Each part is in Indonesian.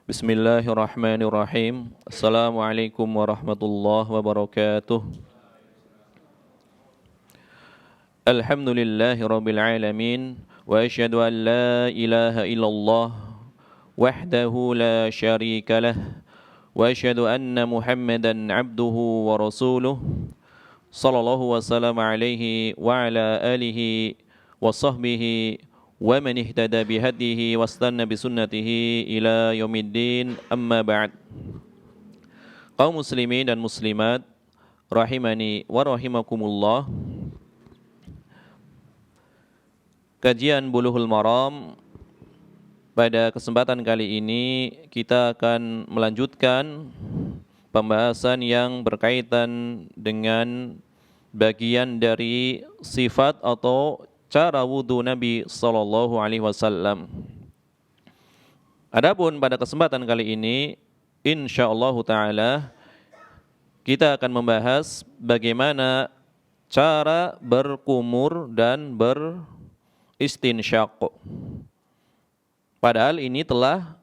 Bismillahirrahmanirrahim. Assalamualaikum warahmatullahi wabarakatuh. Alhamdulillahi rabbil alamin. Wa asyhadu an la ilaha illallah wahdahu la syarika lah. Wa asyhadu anna Muhammadan abduhu wa rasuluh. Sallallahu wasallam alaihi wa ala alihi wa sahbihi wa man ihtada bihadihi wastanna bisunnatihi ila yaumiddin, amma ba'd. Kaum muslimin dan muslimat rahimani wa rahimakumullah. Kajian Bulughul Maram pada kesempatan kali ini kita akan melanjutkan pembahasan yang berkaitan dengan bagian dari sifat atau cara wudu Nabi sallallahu alaihi wasallam. Adapun pada kesempatan kali ini insyaallah taala kita akan membahas bagaimana cara berkumur dan beristinsyaq. Padahal ini telah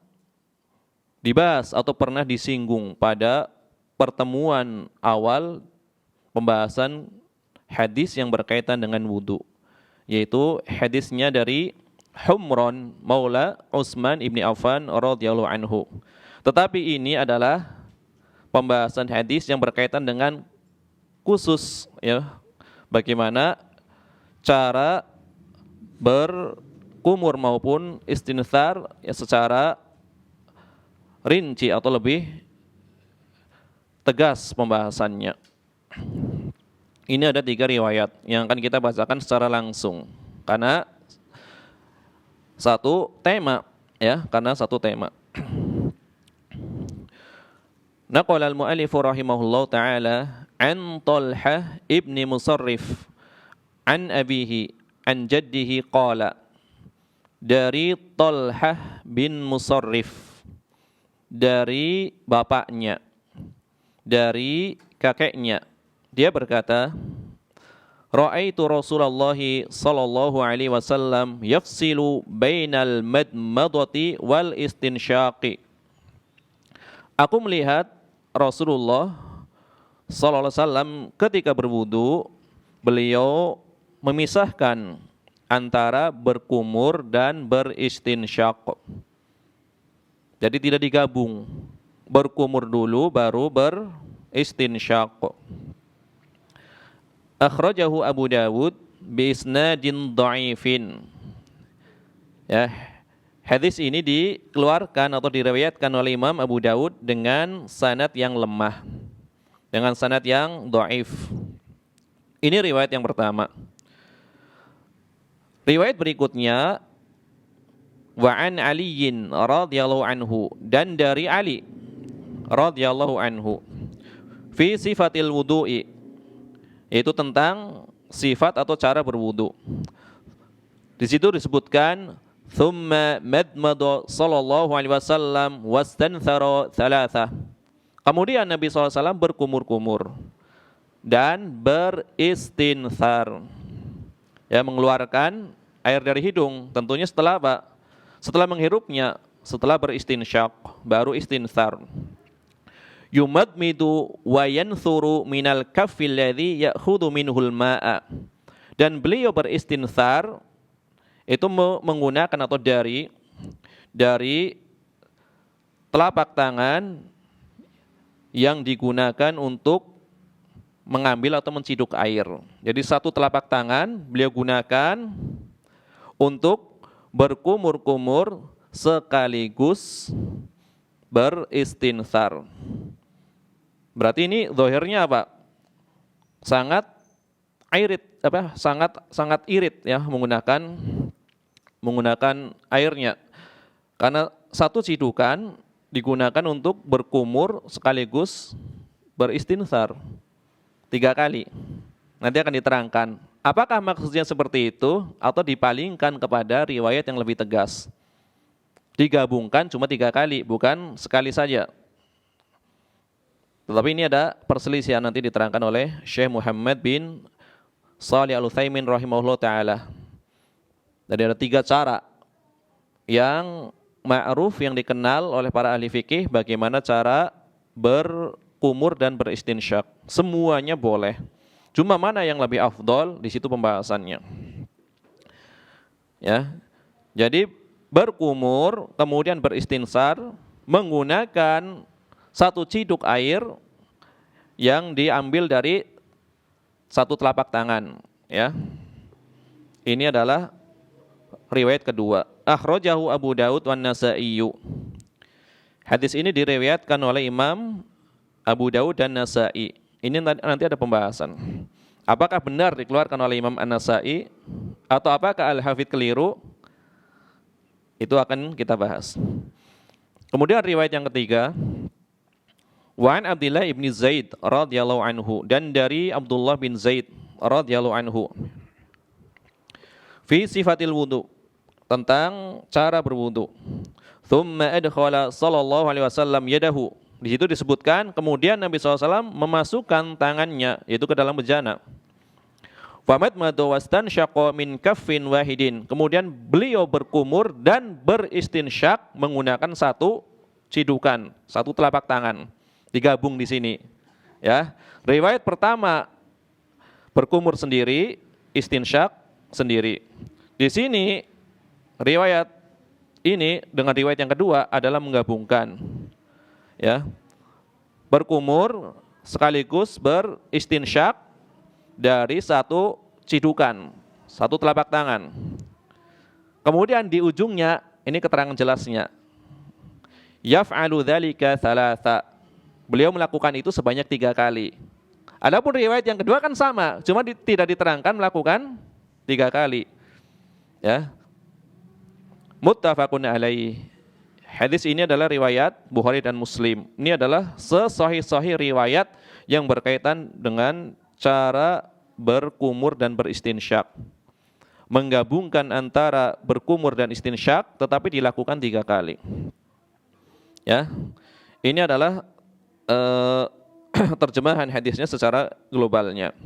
dibahas atau pernah disinggung pada pertemuan awal pembahasan hadis yang berkaitan dengan wudu, yaitu hadisnya dari Humran Maula Utsman ibni Affan radhiyallahu anhu. Tetapi ini adalah pembahasan hadis yang berkaitan dengan khusus, ya, bagaimana cara berkumur maupun istinthar ya, secara rinci atau lebih tegas pembahasannya. Ini ada 3 riwayat yang akan kita bacakan secara langsung karena satu tema. Naqala al-mu'allif rahimahullah ta'ala an Talhah ibni Musarrif an abihi an jaddihi qala, dari Talhah bin Musarrif, dari bapaknya, dari kakeknya, dia berkata, ra'aitu Rasulullah sallallahu alaihi wasallam yafsilu bainal madmadati wal istinsyaqi. Aku melihat Rasulullah sallallahu alaihi wasallam ketika berwudu, beliau memisahkan antara berkumur dan beristinsyaq. Jadi tidak digabung. Berkumur dulu baru beristinsyaq. Akhrajahu Abu Dawud bi isnadin dha'ifin. Ya, hadis ini dikeluarkan atau diriwayatkan oleh Imam Abu Dawud dengan sanad yang lemah, dengan sanad yang dha'if. Ini riwayat yang pertama. Riwayat berikutnya, wa an Aliyin radhiyallahu anhu, dan dari Ali radhiyallahu anhu, fi sifatil wudu'i, yaitu tentang sifat atau cara berwudu. Di situ disebutkan thumma madmada sallallahu alaihi wasallam wastanthara thalatha. Kemudian Nabi SAW berkumur-kumur dan beristinthar, ya, mengeluarkan air dari hidung. Tentunya setelah apa? Setelah menghirupnya, setelah beristinsyaq, baru istinthar. Yumadmidu wa yanthuru minal kaffil ladzi ya'khudhu minhul ma'a. Dan beliau beristinthar itu menggunakan atau dari telapak tangan yang digunakan untuk mengambil atau menciduk air. Jadi satu telapak tangan beliau gunakan untuk berkumur-kumur sekaligus beristinthar. Berarti ini zahirnya apa? Sangat irit ya, menggunakan airnya. Karena satu cidukan digunakan untuk berkumur sekaligus beristinthar 3 kali. Nanti akan diterangkan apakah maksudnya seperti itu atau dipalingkan kepada riwayat yang lebih tegas. Digabungkan cuma 3 kali, bukan sekali saja. Tetapi ini ada perselisihan, nanti diterangkan oleh Syekh Muhammad bin Shalih Al-Utsaimin rahimahullah ta'ala. Jadi ada 3 cara yang ma'ruf yang dikenal oleh para ahli fikih bagaimana cara berkumur dan beristinsyak. Semuanya boleh. Cuma mana yang lebih afdol, di situ pembahasannya. Ya. Jadi berkumur kemudian beristinsar menggunakan satu ciduk air yang diambil dari satu telapak tangan, ya. Ini adalah riwayat kedua. Akhrajahu Abu Daud wan Nasa'i. Hadis ini diriwayatkan oleh Imam Abu Daud dan Nasa'i. Ini nanti ada pembahasan. Apakah benar dikeluarkan oleh Imam An-Nasa'i atau apakah Al-Hafidz keliru? Itu akan kita bahas. Kemudian riwayat yang ketiga, wa an Abdullah ibn Zaid radhiyallahu anhu, dan dari Abdullah bin Zaid radhiyallahu anhu, fi sifatil wudu, tentang cara berwudu. Tsumma adkhala sallallahu alaihi wasallam yadahu. Di situ disebutkan kemudian Nabi SAW memasukkan tangannya yaitu ke dalam bejana. Famadmadu wastansyaqa min kaffin wahidin. Kemudian beliau berkumur dan beristinsyak menggunakan satu cidukan, satu telapak tangan. Digabung di sini. Ya. Riwayat pertama berkumur sendiri, istinsyak sendiri. Di sini riwayat ini dengan riwayat yang kedua adalah menggabungkan. Ya. Berkumur sekaligus beristinsyak dari satu cidukan, satu telapak tangan. Kemudian di ujungnya ini keterangan jelasnya. Yaf'alu dzalika thalatha. Beliau melakukan itu sebanyak 3 kali. Adapun riwayat yang kedua kan sama, cuma tidak diterangkan melakukan 3 kali. Ya. Muttafaqun alaih. Hadis ini adalah riwayat Bukhari dan Muslim. Ini adalah sesahih-sahih riwayat yang berkaitan dengan cara berkumur dan beristinsyak. Menggabungkan antara berkumur dan istinsyak tetapi dilakukan 3 kali. Ya. Ini adalah terjemahan hadisnya secara globalnya.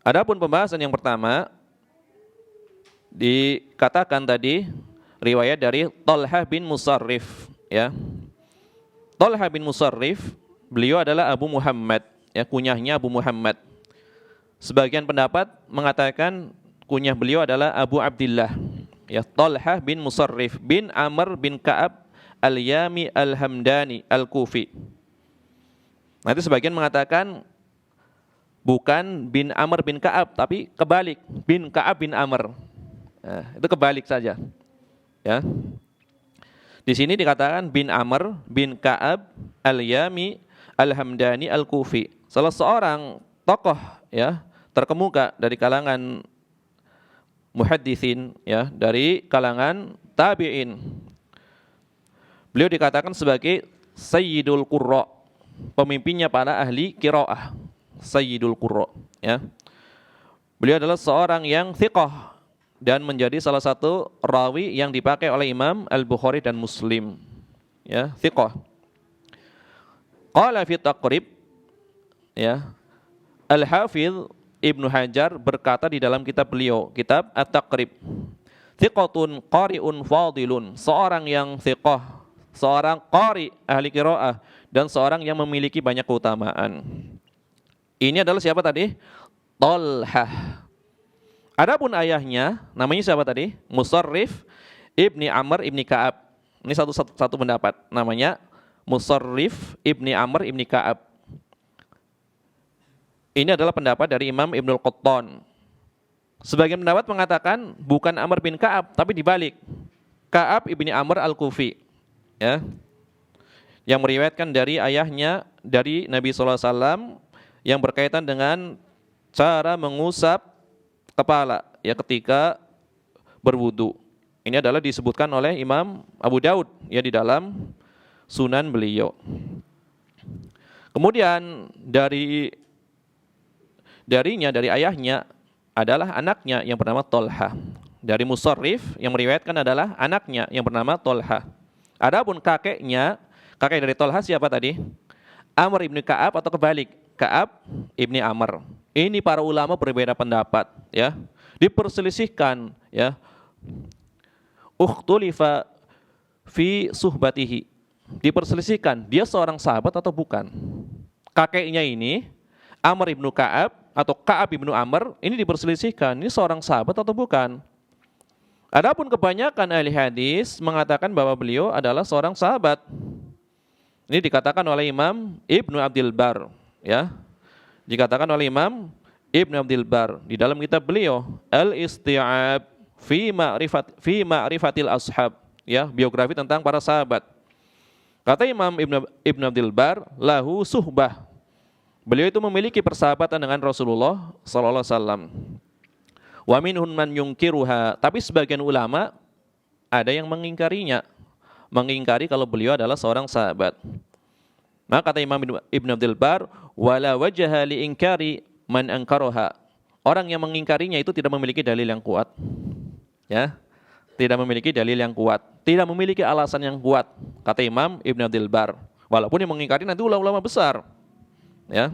Adapun pembahasan yang pertama dikatakan tadi riwayat dari Talha bin Musarrif, ya. Talha bin Musarrif, beliau adalah Abu Muhammad, ya, kunyahnya Abu Muhammad. Sebagian pendapat mengatakan kunyah beliau adalah Abu Abdillah, ya, Talha bin Musarrif bin Amr bin Ka'ab al-Yami al-Hamdani al-Kufi. Nanti sebagian mengatakan bukan bin Amr bin Ka'ab, tapi kebalik, bin Ka'ab bin Amr. Nah, itu kebalik saja. Ya. Di sini dikatakan bin Amr bin Ka'ab al-Yami al-Hamdani al-Kufi. Salah seorang tokoh, ya, terkemuka dari kalangan muhadditsin, ya, dari kalangan tabi'in. Beliau dikatakan sebagai Sayyidul Qurra, pemimpinnya para ahli qiraah. Sayyidul Qurra, ya. Beliau adalah seorang yang thiqah dan menjadi salah satu rawi yang dipakai oleh Imam Al-Bukhari dan Muslim. Ya, thiqah. Qala fi taqrib, ya. Al-Hafidz Ibnu Hajar berkata di dalam kitab beliau, kitab At-Taqrib, thiqatun qari'un fadilun, seorang yang thiqah, seorang qari ahli qiraah dan seorang yang memiliki banyak keutamaan. Ini adalah siapa tadi? Talhah. Adapun ayahnya, namanya siapa tadi? Musarrif ibni Amr ibni Ka'ab. Ini satu pendapat. Namanya Musarrif ibni Amr ibni Ka'ab. Ini adalah pendapat dari Imam Ibnul Qattan. Sebagian pendapat mengatakan bukan Amr bin Ka'ab, tapi dibalik. Ka'ab ibni Amr al-Kufi. Ya. Yang meriwayatkan dari ayahnya, dari Nabi SAW, yang berkaitan dengan cara mengusap kepala, ya, ketika berwudu. Ini adalah disebutkan oleh Imam Abu Daud, ya, di dalam sunan beliau. Kemudian dari ayahnya adalah anaknya yang bernama Talha. Dari Musarrif yang meriwayatkan adalah anaknya yang bernama Talha. Adapun kakek dari Talha siapa tadi? Amr ibni Ka'ab atau kebalik? Ka'ab ibni Amr. Ini para ulama berbeda pendapat, ya. Diperselisihkan, ya. Ukhtulifa fi suhbatihi. Diperselisihkan, dia seorang sahabat atau bukan. Kakeknya ini, Amr ibnu Ka'ab atau Ka'ab ibnu Amr, ini diperselisihkan, ini seorang sahabat atau bukan. Adapun kebanyakan ahli hadis mengatakan bahwa beliau adalah seorang sahabat. Ini dikatakan oleh Imam Ibnu Abdul Bar, ya. Dikatakan oleh Imam Ibnu Abdul Bar di dalam kitab beliau Al-Isti'ab fi Ma'rifatil Ashab, ya, biografi tentang para sahabat. Kata Imam Ibnu Abdul Bar, lahu suhbah. Beliau itu memiliki persahabatan dengan Rasulullah sallallahu alaihi wasallam. Wa minhum man yungkiruha, tapi sebagian ulama ada yang mengingkarinya, mengingkari kalau beliau adalah seorang sahabat. Maka kata Imam Ibn Abdul Bar, wala wajha li ingkari man angkaroha. Orang yang mengingkarinya itu tidak memiliki dalil yang kuat. Ya, tidak memiliki dalil yang kuat, tidak memiliki alasan yang kuat, kata Imam Ibn Abdul Bar. Walaupun yang mengingkari nanti ulama-ulama besar. Ya.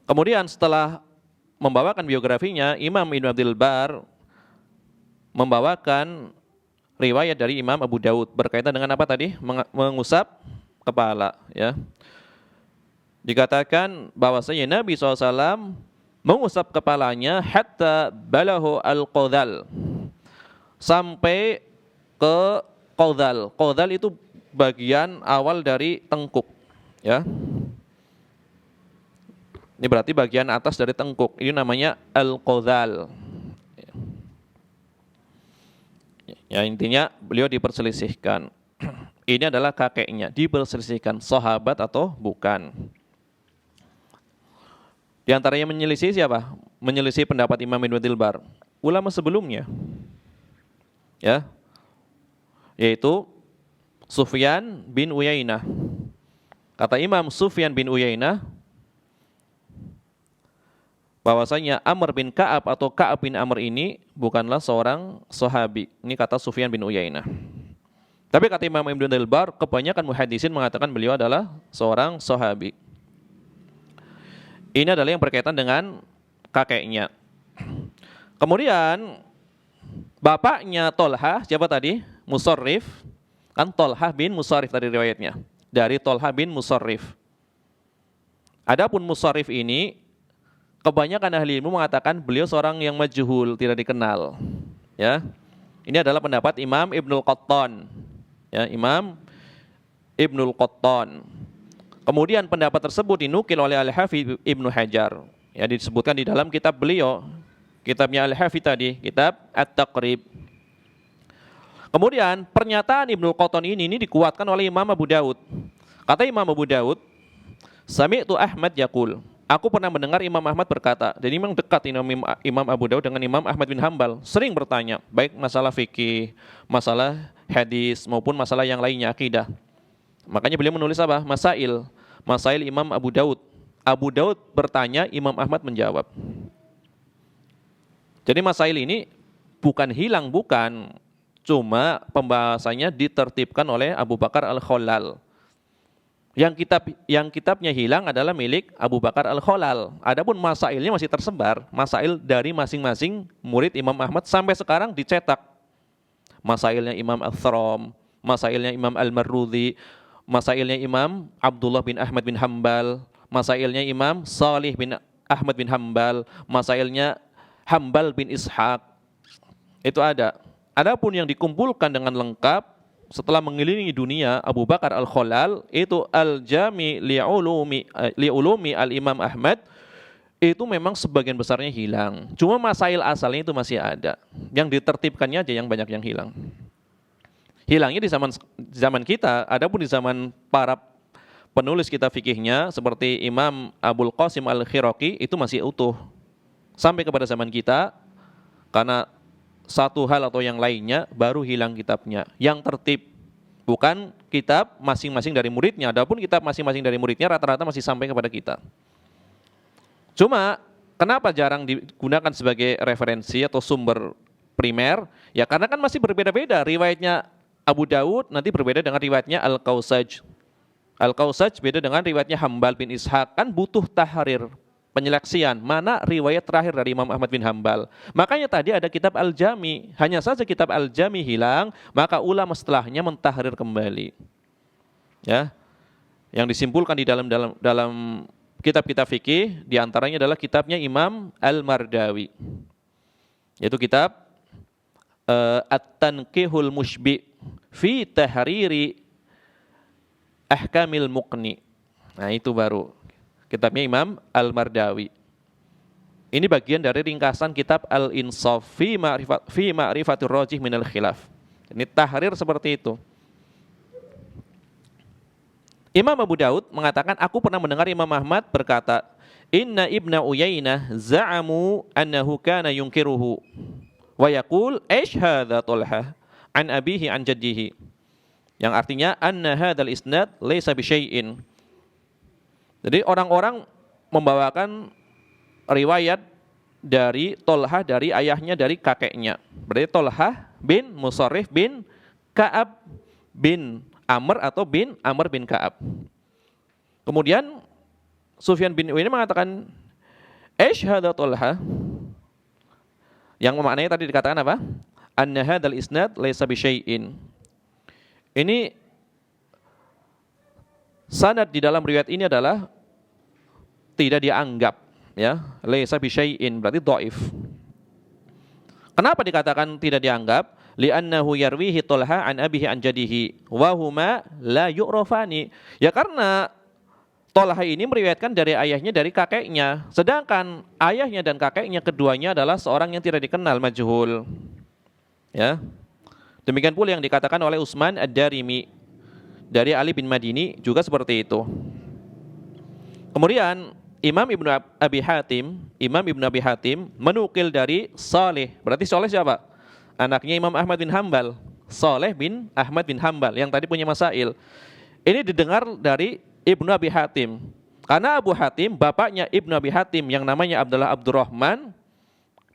Kemudian setelah membawakan biografinya, Imam Ibn Abdul Bar membawakan riwayat dari Imam Abu Daud berkaitan dengan apa tadi? Mengusap kepala, ya. Dikatakan bahwasanya Nabi SAW mengusap kepalanya hatta balahu al-qadhal, sampai ke qadhal. Qadhal itu bagian awal dari tengkuk, ya. Ini berarti bagian atas dari tengkuk. Ini namanya al-qadhal. Ya, intinya beliau diperselisihkan. Ini adalah kakeknya, diperselisihkan sahabat atau bukan. Di antaranya menyelisih siapa? Menyelisih pendapat Imam Ibnu Abdul Bar, ulama sebelumnya. Ya. Yaitu Sufyan bin Uyainah. Kata Imam Sufyan bin Uyainah bahwasanya Amr bin Ka'ab atau Ka'ab bin Amr ini bukanlah seorang sahabi. Ini kata Sufyan bin Uyainah. Tapi kata Imam Ibnu Abdul Bar, kebanyakan muhaddisin mengatakan beliau adalah seorang sahabi. Ini adalah yang berkaitan dengan kakeknya. Kemudian bapaknya Tolha, siapa tadi? Musarrif. Kan Tolha bin Musarrif tadi riwayatnya. Dari Tolha bin Musarrif. Adapun Musarrif ini, kebanyakan ahli ilmu mengatakan beliau seorang yang majhul, tidak dikenal. Ya. Ini adalah pendapat Imam Ibnul Qattan. Ya, Imam Ibnul Qattan. Kemudian pendapat tersebut dinukil oleh Al-Hafidz Ibnu Hajar. Ya, disebutkan di dalam kitab beliau, kitabnya Al-Hafidz tadi, kitab At-Taqrib. Kemudian pernyataan Ibnul Qattan ini dikuatkan oleh Imam Abu Daud. Kata Imam Abu Daud, sami'tu Ahmad yaqul, aku pernah mendengar Imam Ahmad berkata, dan memang dekat Imam Abu Daud dengan Imam Ahmad bin Hambal, sering bertanya, baik masalah fikih, masalah hadis, maupun masalah yang lainnya, akidah. Makanya beliau menulis apa? Masail Imam Abu Daud. Abu Daud bertanya, Imam Ahmad menjawab. Jadi masail ini bukan hilang, bukan. Cuma pembahasannya ditertibkan oleh Abu Bakar Al-Khalal. Yang kitabnya hilang adalah milik Abu Bakar Al-Khalal. Adapun masailnya masih tersebar, masail dari masing-masing murid Imam Ahmad sampai sekarang dicetak. Masailnya Imam Al-Thram, masailnya Imam Al-Marrudhi, masailnya Imam Abdullah bin Ahmad bin Hambal, masailnya Imam Salih bin Ahmad bin Hambal, masailnya Hambal bin Ishaq. Itu ada. Adapun yang dikumpulkan dengan lengkap setelah mengelilingi dunia Abu Bakar Al-Khalal, itu Al-Jami li'ulumi Al-Imam Ahmad, itu memang sebagian besarnya hilang. Cuma masail asalnya itu masih ada. Yang ditertibkannya aja yang banyak yang hilang. Hilangnya di zaman kita, adapun di zaman para penulis kitab fikihnya seperti Imam Abul Qasim Al-Khiraqi itu masih utuh. Sampai kepada zaman kita, karena satu hal atau yang lainnya baru hilang kitabnya. Yang tertib, bukan kitab masing-masing dari muridnya. Adapun kitab masing-masing dari muridnya rata-rata masih sampai kepada kita. Cuma kenapa jarang digunakan sebagai referensi atau sumber primer? Ya karena kan masih berbeda-beda. Riwayatnya Abu Daud nanti berbeda dengan riwayatnya Al-Qausaj. Al-Qausaj beda dengan riwayatnya Hambal bin Ishaq. Kan butuh tahrir, penyeleksian mana riwayat terakhir dari Imam Ahmad bin Hambal. Makanya tadi ada kitab Al-Jami. Hanya saja kitab Al-Jami hilang, maka ulama setelahnya mentahrir kembali. Ya. Yang disimpulkan di dalam kitab-kitab fikih di antaranya adalah kitabnya Imam Al-Mardawi. Yaitu kitab At-Tanqihul Mushbi fi Tahriri Ahkamil Muqni. Nah, itu baru kitabnya Imam Al-Mardawi. Ini bagian dari ringkasan kitab Al-Insaf fi Ma'rifatur Rajih minal Khilaf. Ini tahrir seperti itu. Imam Abu Daud mengatakan, aku pernah mendengar Imam Ahmad berkata, Inna Ibna Uyainah za'amu annahu kana yunkiruhu wa yaqul aish hadha Talha an abihi an jaddihi. Yang artinya anna hadzal isnad laisa bi syai'in. Jadi orang-orang membawakan riwayat dari Talha dari ayahnya dari kakeknya. Berarti Talha bin Musarrif bin Ka'ab bin Amr atau bin Amr bin Ka'ab. Kemudian Sufyan bin Uyainah mengatakan aish hadza Talha. Yang maknanya tadi dikatakan apa? Anna hadzal isnad laisa bi syai'in. Ini sanad di dalam riwayat ini adalah tidak dianggap, ya, laisa bi syai'in, berarti dhaif. Kenapa dikatakan tidak dianggap? Li'annahu yarwihi Talha an abihi an jadihi wa huma la yu'rafani. Ya karena Talha ini meriwayatkan dari ayahnya dari kakeknya, sedangkan ayahnya dan kakeknya keduanya adalah seorang yang tidak dikenal, majhul. Ya. Demikian pula yang dikatakan oleh Utsman Ad-Darimi dari Ali bin Madini juga seperti itu. Kemudian Imam Ibnu Abi Hatim menukil dari Saleh. Berarti Saleh siapa? Anaknya Imam Ahmad bin Hambal. Saleh bin Ahmad bin Hambal yang tadi punya masail. Ini didengar dari Ibnu Abi Hatim. Karena Abu Hatim, bapaknya Ibnu Abi Hatim yang namanya Abdullah Abdurrahman,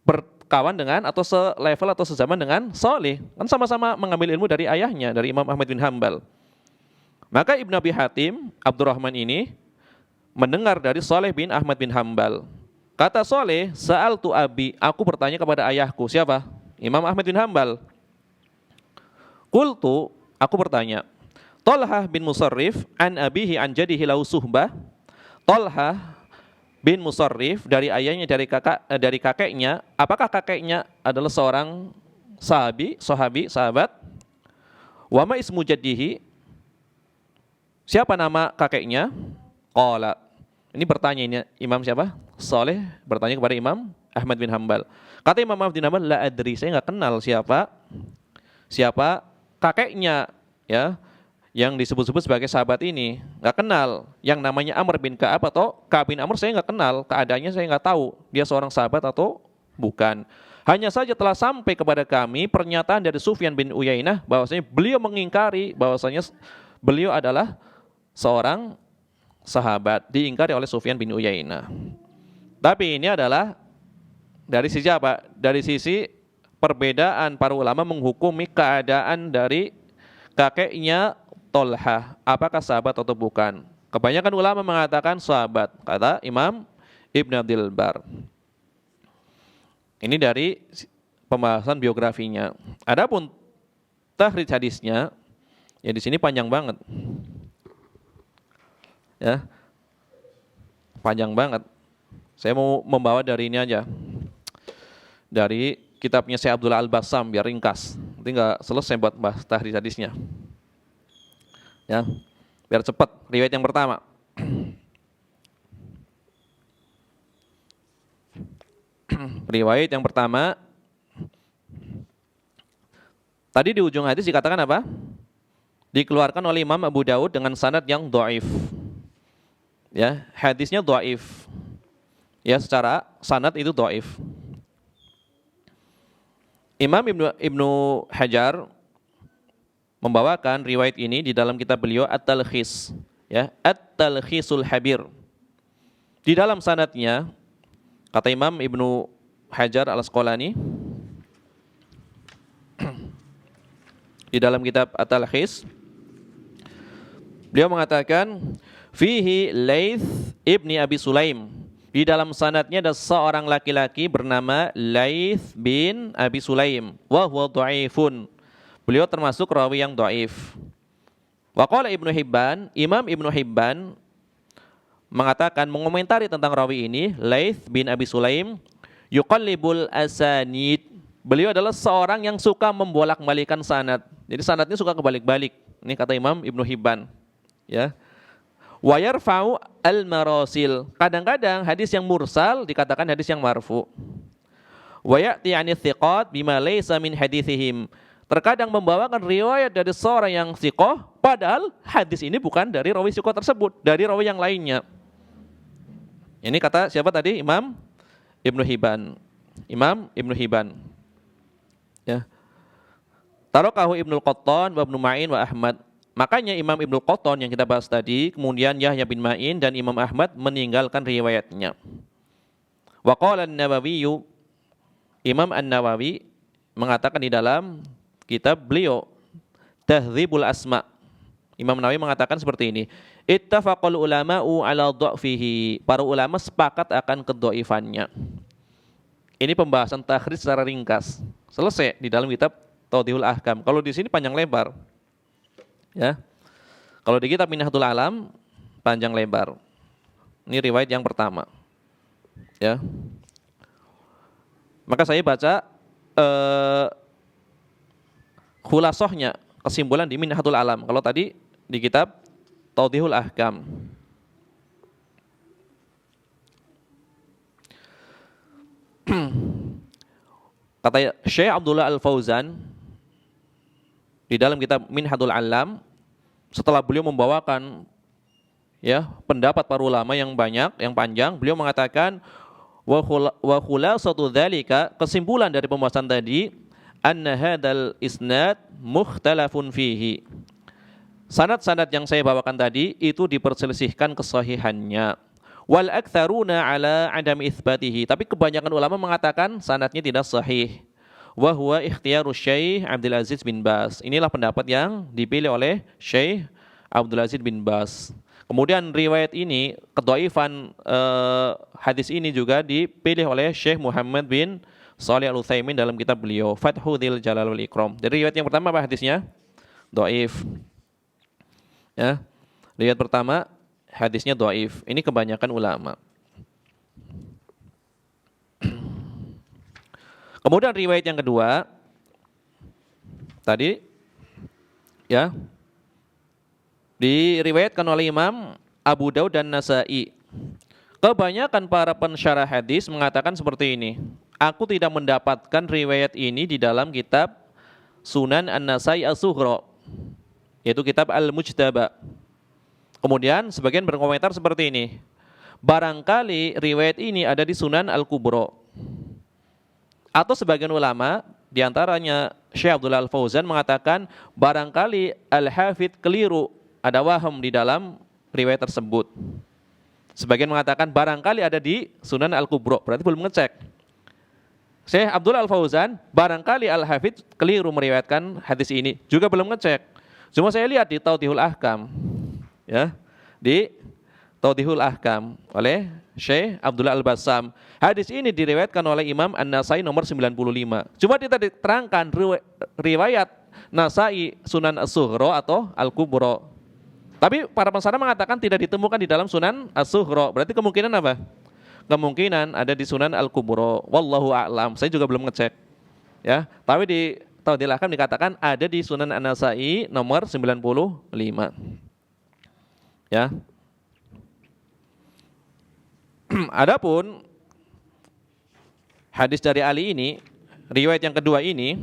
berkawan dengan atau selevel atau sezaman dengan Saleh. Kan sama-sama mengambil ilmu dari ayahnya, dari Imam Ahmad bin Hambal. Maka Ibnu Abi Hatim, Abdurrahman ini mendengar dari Saleh bin Ahmad bin Hambal. Kata Saleh, sa'altu abi, aku bertanya kepada ayahku. Siapa? Imam Ahmad bin Hambal. Qultu, aku bertanya, Talha bin Musarrif an abihi an jadihi lau suhbah. Talha bin Musarrif dari ayahnya dari kakeknya, apakah kakeknya adalah seorang sahabat? Wa ma ismu jaddihi? Siapa nama kakeknya? Qala. Ini bertanya ini Imam siapa? Saleh bertanya kepada Imam Ahmad bin Hambal. Kata Imam Ahmad bin Hambal, la adri, saya enggak kenal siapa kakeknya, ya, yang disebut-sebut sebagai sahabat ini, enggak kenal. Yang namanya Amr bin Ka'ab atau Ka'ab bin Amr saya enggak kenal, keadaannya saya enggak tahu dia seorang sahabat atau bukan. Hanya saja telah sampai kepada kami pernyataan dari Sufyan bin Uyainah bahwasanya beliau mengingkari bahwasanya beliau adalah seorang sahabat, diingkari oleh Sufyan bin Uyainah. Tapi ini adalah dari sisi apa? Dari sisi perbedaan para ulama menghukumi keadaan dari kakeknya Talha, apakah sahabat atau bukan. Kebanyakan ulama mengatakan sahabat, kata Imam Ibn Abdul Bar. Ini dari pembahasan biografinya. Adapun tahrij hadisnya, ya di sini panjang banget. Ya, panjang banget. Saya mau membawa dari ini aja, dari kitabnya Syekh Abdullah Al-Bassam biar ringkas. Nanti nggak selesai buat bahas tahrij hadisnya. Ya, biar cepat. Riwayat yang pertama. Riwayat yang pertama. Tadi di ujung hadis dikatakan apa? Dikeluarkan oleh Imam Abu Daud dengan sanad yang dhaif. Ya, hadisnya dhaif. Ya, secara sanad itu dhaif. Imam Ibnu Hajar membawakan riwayat ini di dalam kitab beliau At-Talkhis, ya, At-Talkhisul Habir. Di dalam sanadnya kata Imam Ibnu Hajar Al-Asqalani di dalam kitab At-Talkhis, beliau mengatakan fihi Laits ibni Abi Sulaim Di dalam sanadnya ada seorang laki-laki bernama Laits bin Abi Sulaim wa huwa dhaifun. Beliau termasuk rawi yang dhaif. Wa qala Ibnu Hibban, Imam Ibnu Hibban mengatakan mengomentari tentang rawi ini, Laits bin Abi Sulaim yuqallibul asanid. Beliau adalah seorang yang suka membolak-balikan sanad. Jadi sanadnya suka kebalik-balik. Ini kata Imam Ibnu Hibban. Ya. Wa yarfa'u al-marasil. Kadang-kadang hadis yang mursal dikatakan hadis yang marfu. Wa ya'ti 'ani thiqat bima laysa min haditsihim. Terkadang membawakan riwayat dari seorang yang thiqah padahal hadis ini bukan dari rawi thiqah tersebut, dari rawi yang lainnya. Ini kata siapa tadi? Imam Ibnu Hibban. Imam Ibnu Hibban. Ya. Tarakahu Ibnul Qattan wa Ibnu Ma'in wa Ahmad. Makanya Imam Ibnul Qattan yang kita bahas tadi, kemudian Yahya bin Ma'in dan Imam Ahmad meninggalkan riwayatnya. Wa qala an-Nawawi, Imam An-Nawawi mengatakan di dalam kitab beliau Tahdzibul Asma. Imam Nawawi mengatakan seperti ini. Ittafaqal ulama'u ala dha'fihi. Para ulama sepakat akan kedhaifannya. Ini pembahasan takhrij secara ringkas. Selesai di dalam kitab Tawdihul Ahkam. Kalau di sini panjang lebar. Ya. Kalau di kitab Minhatul Alam panjang lebar. Ini riwayat yang pertama. Ya. Maka saya baca khulasohnya, kesimpulan di Minhatul Alam. Kalau tadi di kitab Tawdihul Ahkam. Kata Syekh Abdullah Al-Fauzan di dalam kitab Minhatul Alam, setelah beliau membawakan ya pendapat para ulama yang banyak, yang panjang, beliau mengatakan wa khulasatu dzalika, kesimpulan dari pembahasan tadi, anna hadzal isnad mukhtalafun fihi. Sanad-sanad yang saya bawakan tadi itu diperselisihkan kesahihannya. Wal aktsaruna ala adam itsbatihi, tapi kebanyakan ulama mengatakan sanadnya tidak sahih. Wa huwa ikhtiyarus Syekh Abdul Aziz bin Baz. Inilah pendapat yang dipilih oleh Syekh Abdul Aziz bin Baz. Kemudian riwayat ini, kedhaifan hadis ini juga dipilih oleh Syekh Muhammad bin Shalih Al-Utsaimin dalam kitab beliau Fathul Jalal wal Ikram. Jadi riwayat yang pertama apa hadisnya? Dhaif. Ya. Riwayat pertama hadisnya dhaif. Ini kebanyakan ulama. Kemudian riwayat yang kedua tadi ya diriwayatkan oleh Imam Abu Daud dan Nasa'i. Kebanyakan para pensyarah hadis mengatakan seperti ini. Aku tidak mendapatkan riwayat ini di dalam kitab Sunan An-Nasa'i As-Sughra, yaitu kitab Al-Mujtaba. Kemudian sebagian berkomentar seperti ini. Barangkali riwayat ini ada di Sunan Al-Kubra. Atau sebagian ulama, diantaranya Syekh Abdullah Al-Fauzan mengatakan barangkali Al-Hafidh keliru, ada waham di dalam riwayat tersebut. Sebagian mengatakan barangkali ada di Sunan Al-Kubra, berarti belum ngecek. Syekh Abdullah Al-Fauzan barangkali Al-Hafidh keliru meriwayatkan hadis ini, juga belum ngecek. Cuma saya lihat di Tawdihul Ahkam, ya, di Tawdihul Ahkam oleh Syekh Abdullah Al-Bassam. Hadis ini diriwayatkan oleh Imam An-Nasai nomor 95. Cuma kita diterangkan riwayat Nasai Sunan As-Sughra atau Al-Kubra. Tapi para pensyarah mengatakan tidak ditemukan di dalam Sunan As-Sughra. Berarti kemungkinan apa? Kemungkinan ada di Sunan Al-Kubra. Wallahu a'lam. Saya juga belum ngecek. Ya, tapi di Tawdihul Ahkam dikatakan ada di Sunan An-Nasai nomor 95. Ya. Adapun hadis dari Ali ini, riwayat yang kedua ini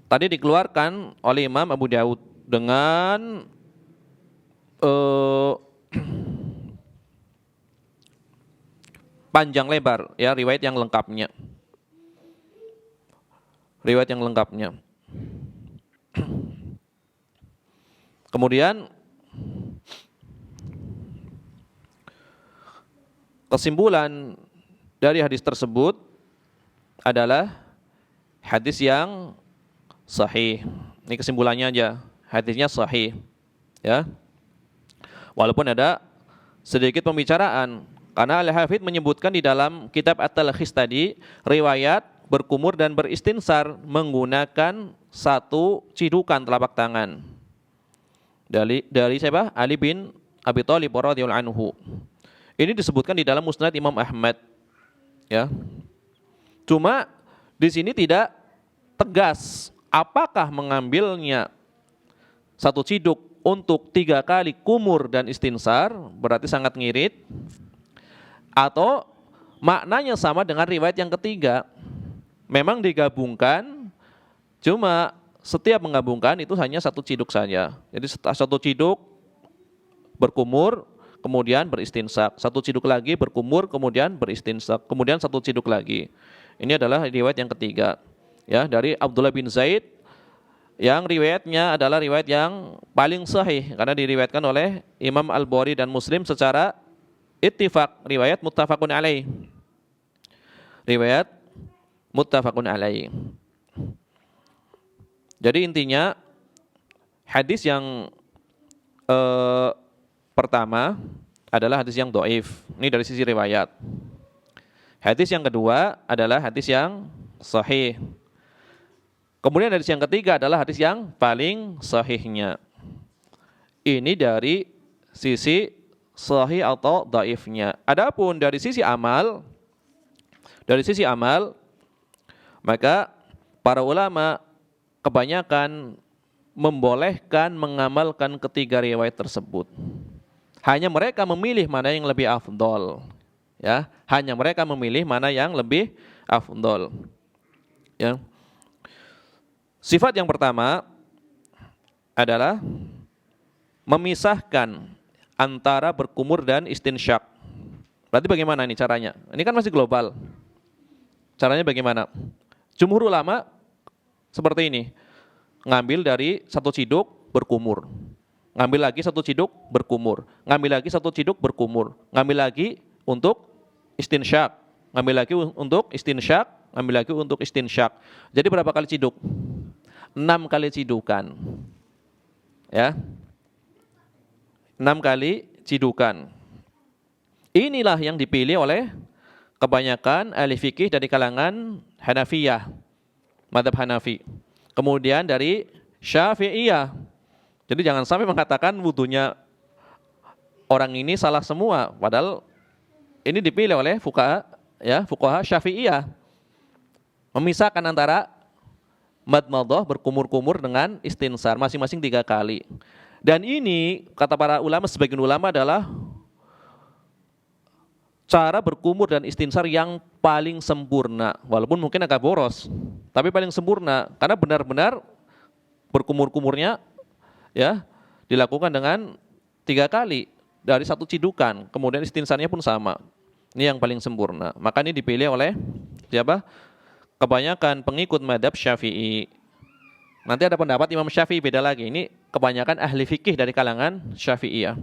tadi dikeluarkan oleh Imam Abu Daud dengan panjang lebar, ya, riwayat yang lengkapnya. Riwayat yang lengkapnya. Kemudian kesimpulan dari hadis tersebut adalah hadis yang sahih. Ini kesimpulannya aja, hadisnya sahih. Ya. Walaupun ada sedikit pembicaraan, Karena Al-Hafidz menyebutkan di dalam kitab At-Talkhis tadi, riwayat berkumur dan beristinsar menggunakan satu cidukan telapak tangan. Dari siapa? Ali bin Abi Thalib radhiyallahu anhu. Ini disebutkan di dalam Musnad Imam Ahmad. Ya. Cuma di sini tidak tegas apakah mengambilnya satu ciduk untuk 3 kali kumur dan istinsar, berarti sangat ngirit, atau maknanya sama dengan riwayat yang ketiga. Memang digabungkan, cuma setiap menggabungkan itu hanya satu ciduk saja. Jadi satu ciduk berkumur, kemudian beristinsak. Satu ciduk lagi berkumur, kemudian beristinsak. Kemudian satu ciduk lagi. Ini adalah riwayat yang ketiga. Ya, dari Abdullah bin Zaid, yang riwayatnya adalah riwayat yang paling sahih karena diriwayatkan oleh Imam Al-Bukhari dan Muslim secara ittifaq, riwayat muttafaqun alaih. Riwayat muttafaqun alaih. Jadi intinya hadis yang pertama adalah hadis yang dhaif. Ini dari sisi riwayat. Hadis yang kedua adalah hadis yang sahih. Kemudian hadis yang ketiga adalah hadis yang paling sahihnya. Ini dari sisi sahih atau dhaifnya. Adapun dari sisi amal, maka para ulama kebanyakan membolehkan mengamalkan ketiga riwayat tersebut. Hanya mereka memilih mana yang lebih afdol. Ya, hanya mereka memilih mana yang lebih afdol. Ya. Sifat yang pertama adalah memisahkan antara berkumur dan istinsyak. Berarti bagaimana ini caranya? Ini kan masih global. Caranya bagaimana? Jumhur ulama seperti ini. Ngambil dari satu ciduk berkumur. Ngambil lagi satu ciduk berkumur. Ngambil lagi satu ciduk berkumur. Ngambil lagi untuk istinsyak. Ngambil lagi untuk istinsyak. Ngambil lagi untuk istinsyak. Jadi berapa kali ciduk? 6 kali cidukan. Ya. 6 kali cidukan. Inilah yang dipilih oleh kebanyakan ahli fikih dari kalangan Hanafiyah, mazhab Hanafi. Kemudian dari Syafi'iyah. Jadi jangan sampai mengatakan wudunya orang ini salah semua, padahal ini dipilih oleh fuqaha Syafi'iyah. Memisahkan antara madmadah berkumur-kumur dengan istinsar masing-masing 3 kali. Dan ini kata para ulama, sebagian ulama adalah cara berkumur dan istinsar yang paling sempurna, walaupun mungkin agak boros, tapi paling sempurna karena benar-benar berkumur-kumurnya ya dilakukan dengan 3 kali dari satu cidukan, kemudian istinsarnya pun sama. Ini yang paling sempurna. Maka ini dipilih oleh siapa? Kebanyakan pengikut mazhab Syafi'i. Nanti ada pendapat Imam Syafi'i beda lagi. Ini kebanyakan ahli fikih dari kalangan Syafi'iyah.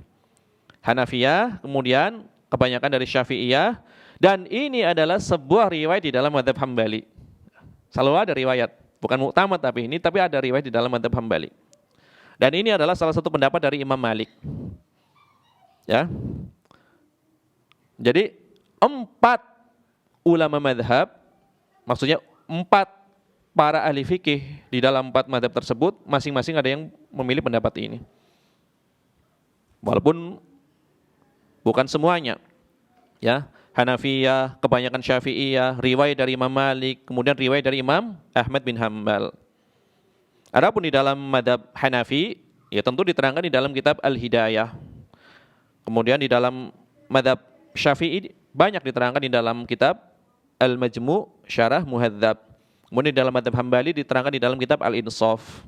Hanafiyah, kemudian kebanyakan dari Syafi'iyah, dan ini adalah sebuah riwayat di dalam mazhab Hambali. Selalu ada riwayat, bukan muktamad tapi ada riwayat di dalam mazhab Hambali. Dan ini adalah salah satu pendapat dari Imam Malik. Ya. Jadi 4 ulama mazhab, maksudnya 4 para ahli fikih di dalam 4 mazhab tersebut, masing-masing ada yang memilih pendapat ini. Walaupun bukan semuanya. Ya, Hanafiyah, kebanyakan Syafi'iyah, riwayat dari Imam Malik, kemudian riwayat dari Imam Ahmad bin Hanbal. Adapun di dalam mazhab Hanafi, ya tentu diterangkan di dalam kitab Al-Hidayah. Kemudian di dalam mazhab Syafi'i banyak diterangkan di dalam kitab Al-Majmu' Syarah Muhadzab. Kemudian di dalam mazhab Hambali diterangkan di dalam kitab Al-Insaf.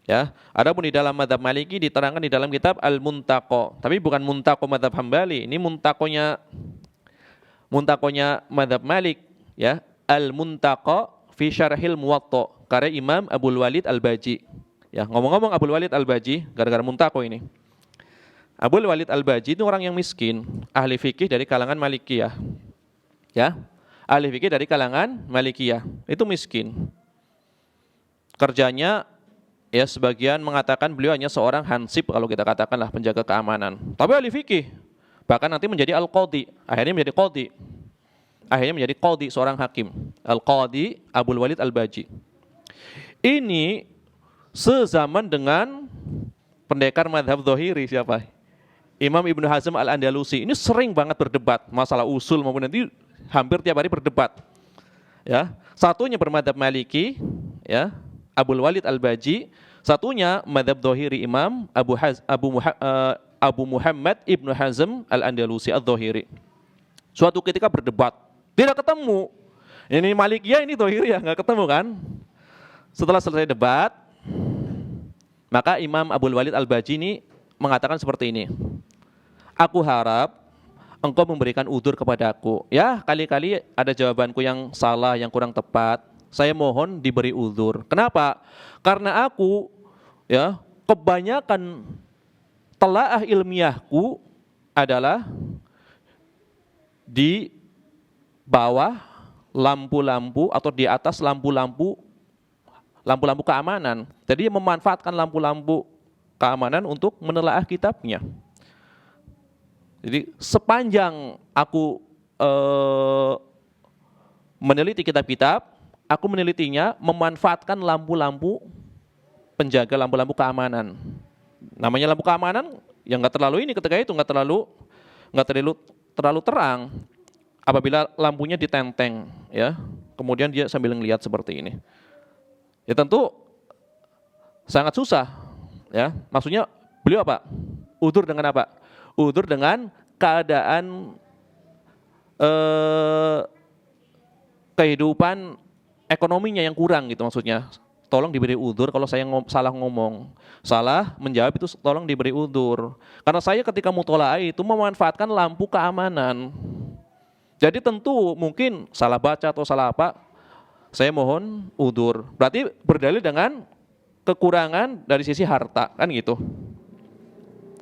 Ya, adapun di dalam mazhab Maliki diterangkan di dalam kitab Al-Muntaqo. Tapi bukan Muntaqo mazhab Hambali, ini Muntaqonya mazhab Malik, ya. Al-Muntaqo fi Syarhil Muwatta karya Imam Abdul Walid Al-Baji. Ya, ngomong-ngomong Abdul Walid Al-Baji gara-gara Muntaqo ini. Abdul Walid Al-Baji itu orang yang miskin, ahli fikih dari kalangan Malikiyah. Ya. Ahli fikih dari kalangan Malikiyah, itu miskin. Kerjanya, ya sebagian mengatakan beliau hanya seorang hansip, kalau kita katakanlah penjaga keamanan. Tapi ahli fikih, Bahkan nanti menjadi al-qadhi, akhirnya menjadi qadhi. Akhirnya menjadi qadhi, seorang hakim. Al-Qadhi Abul Walid Al-Baji. Ini sezaman dengan pendekar mazhab Dhahiri siapa? Imam Ibnu Hazm Al-Andalusi. Ini sering banget berdebat masalah usul maupun nanti hampir tiap hari berdebat. Ya, satunya bermadhab Maliki, ya, Abul Walid Al-Baji, satunya madhab Dhahiri Imam Abu Muhammad Ibnu Hazm Al-Andalusi Al-Dhahiri. Suatu ketika berdebat, tidak ketemu. Ini Malikiyah, ini Dhahiri ya, nggak ketemu kan? Setelah selesai debat, maka Imam Abul Walid Al-Baji ini mengatakan seperti ini. Aku harap engkau memberikan udzur kepadaku. Ya, kali-kali ada jawabanku yang salah, yang kurang tepat. Saya mohon diberi udzur. Kenapa? Karena aku, ya, kebanyakan telaah ilmiahku adalah di bawah lampu-lampu atau di atas lampu-lampu keamanan. Jadi memanfaatkan lampu-lampu keamanan untuk menelaah kitabnya. Jadi sepanjang aku meneliti kitab-kitab, aku menelitinya memanfaatkan lampu-lampu penjaga, lampu-lampu keamanan. Namanya lampu keamanan yang nggak terlalu ini ketika itu nggak terlalu terang. Apabila lampunya ditenteng, ya, kemudian dia sambil ngelihat seperti ini, ya tentu sangat susah, ya. Maksudnya beliau apa? Udzur dengan apa? Udzur dengan keadaan kehidupan ekonominya yang kurang gitu maksudnya. Tolong diberi udzur kalau saya salah ngomong, salah menjawab itu tolong diberi udzur. Karena saya ketika mutola'ah itu memanfaatkan lampu keamanan. Jadi tentu mungkin salah baca atau salah apa, saya mohon udzur. Berarti berdalil dengan kekurangan dari sisi harta, kan gitu.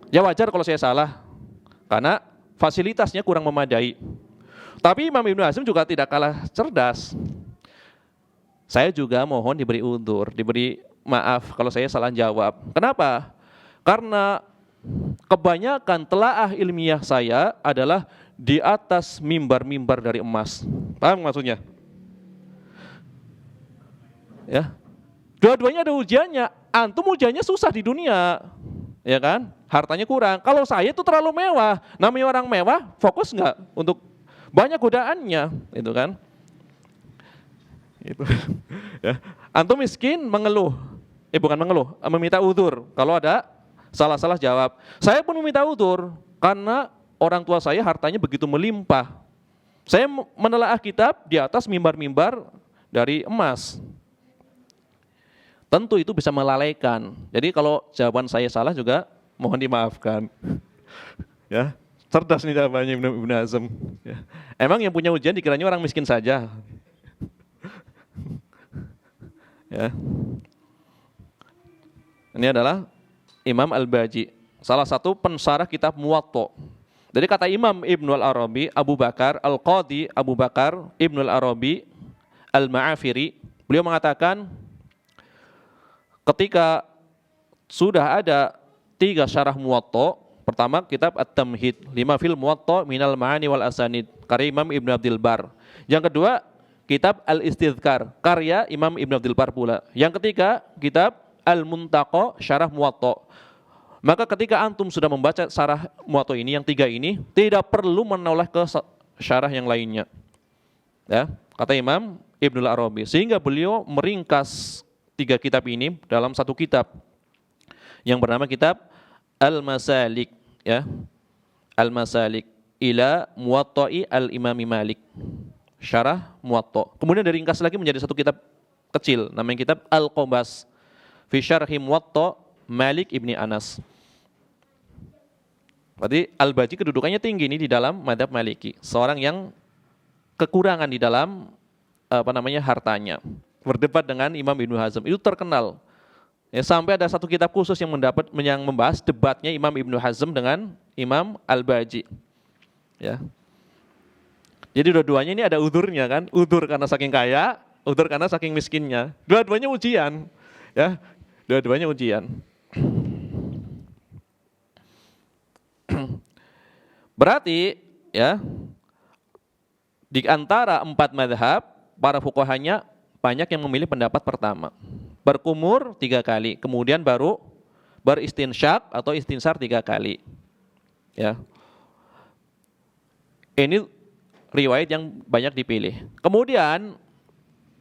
Ya wajar kalau saya salah, karena fasilitasnya kurang memadai. Tapi Imam Ibnu Hazm juga tidak kalah cerdas. Saya juga mohon diberi udzur, diberi maaf kalau saya salah jawab. Kenapa? Karena kebanyakan telaah ilmiah saya adalah di atas mimbar-mimbar dari emas. Paham maksudnya? Ya. Dua-duanya ada ujiannya. Antum ujiannya susah di dunia. Ya kan? Hartanya kurang. Kalau saya itu terlalu mewah. Namanya orang mewah, fokus enggak untuk banyak godaannya, itu kan? Itu. Ya. Antum miskin mengeluh. Bukan mengeluh, meminta udzur. Kalau ada salah-salah jawab. Saya pun meminta udzur karena orang tua saya hartanya begitu melimpah. Saya menelaah kitab di atas mimbar-mimbar dari emas. Tentu itu bisa melalaikan. Jadi kalau jawaban saya salah juga mohon dimaafkan. Ya, cerdas nih jawabannya Ibnu Hazm. Ya. Emang yang punya ujian dikiranya orang miskin saja. Ya. Ini adalah Imam Al-Baji, salah satu pensarah kitab Muwatta. Jadi kata Imam Ibnu Al-Arabi, Abu Bakar Al-Qadhi Abu Bakar Ibnu Al-Arabi Al-Ma'afiri, beliau mengatakan ketika sudah ada 3 syarah Muwatta, pertama kitab At-Tamhid, 5 fil Muwatta minal ma'ani wal asanid, karya Imam Ibnu Abdul Bar. Yang kedua, kitab Al-Istidhkar, karya Imam Ibnu Abdul Bar pula. Yang ketiga, kitab Al-Muntaqa, syarah Muwatta. Maka ketika antum sudah membaca syarah Muwatta ini, yang 3 ini, tidak perlu menoleh ke syarah yang lainnya. Ya, kata Imam Ibnu Al-Arabi. Sehingga beliau meringkas 3 kitab ini dalam satu kitab yang bernama kitab Al-Masalik, ya. Al-Masalik ila Muwatta'i Al-Imami Malik. Syarah Muwatta. Kemudian diringkas lagi menjadi satu kitab kecil, namanya kitab Al-Qobas fi Syarhi Muwatta Malik Ibni Anas. Berarti Al-Baji kedudukannya tinggi ini di dalam madhab Maliki, seorang yang kekurangan di dalam hartanya. Berdebat dengan Imam Ibnu Hazm, itu terkenal. Ya, sampai ada satu kitab khusus yang membahas debatnya Imam Ibnu Hazm dengan Imam Al-Baji. Ya. Jadi dua-duanya ini ada udzurnya kan, udzur karena saking kaya, udzur karena saking miskinnya. Dua-duanya ujian, ya, dua-duanya ujian. Berarti ya di antara 4 mazhab para fuqahanya banyak yang memilih pendapat pertama. Berkumur 3 kali, kemudian baru beristinsyak atau istinsar 3 kali. Ya. Ini riwayat yang banyak dipilih. Kemudian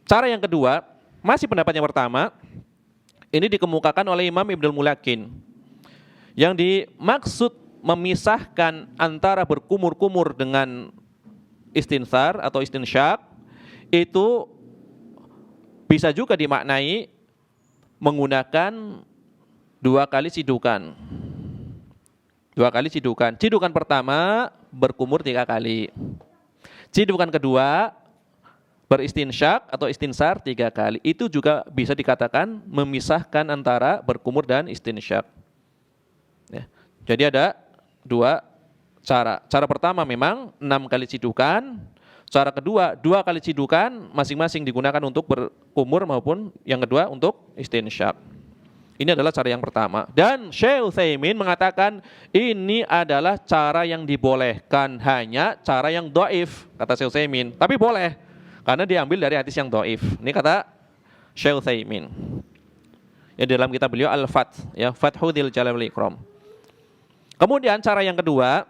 cara yang kedua, masih pendapat yang pertama, ini dikemukakan oleh Imam Ibnul Mulakin. Yang dimaksud memisahkan antara berkumur-kumur dengan istinsar atau istinsyak itu bisa juga dimaknai menggunakan 2 kali sidukan. 2 kali sidukan. Sidukan pertama berkumur 3 kali. Sidukan kedua beristinsyak atau istinsar 3 kali. Itu juga bisa dikatakan memisahkan antara berkumur dan istinsyak. Ya. Jadi ada 2 cara. Cara pertama memang 6 kali sidukan. Cara kedua 2 kali sidukan, masing-masing digunakan untuk berkumur maupun yang kedua untuk istinsyak. Ini adalah cara yang pertama. Dan Syekh Utsaimin mengatakan ini adalah cara yang dibolehkan, hanya cara yang dhaif, kata Syekh Utsaimin. Tapi boleh, karena diambil dari hadis yang dhaif. Ini kata Syekh Utsaimin. Ya, dalam kitab beliau Al-Fath, ya, Fathu Dzil Jalal wal Ikram. Kemudian cara yang kedua,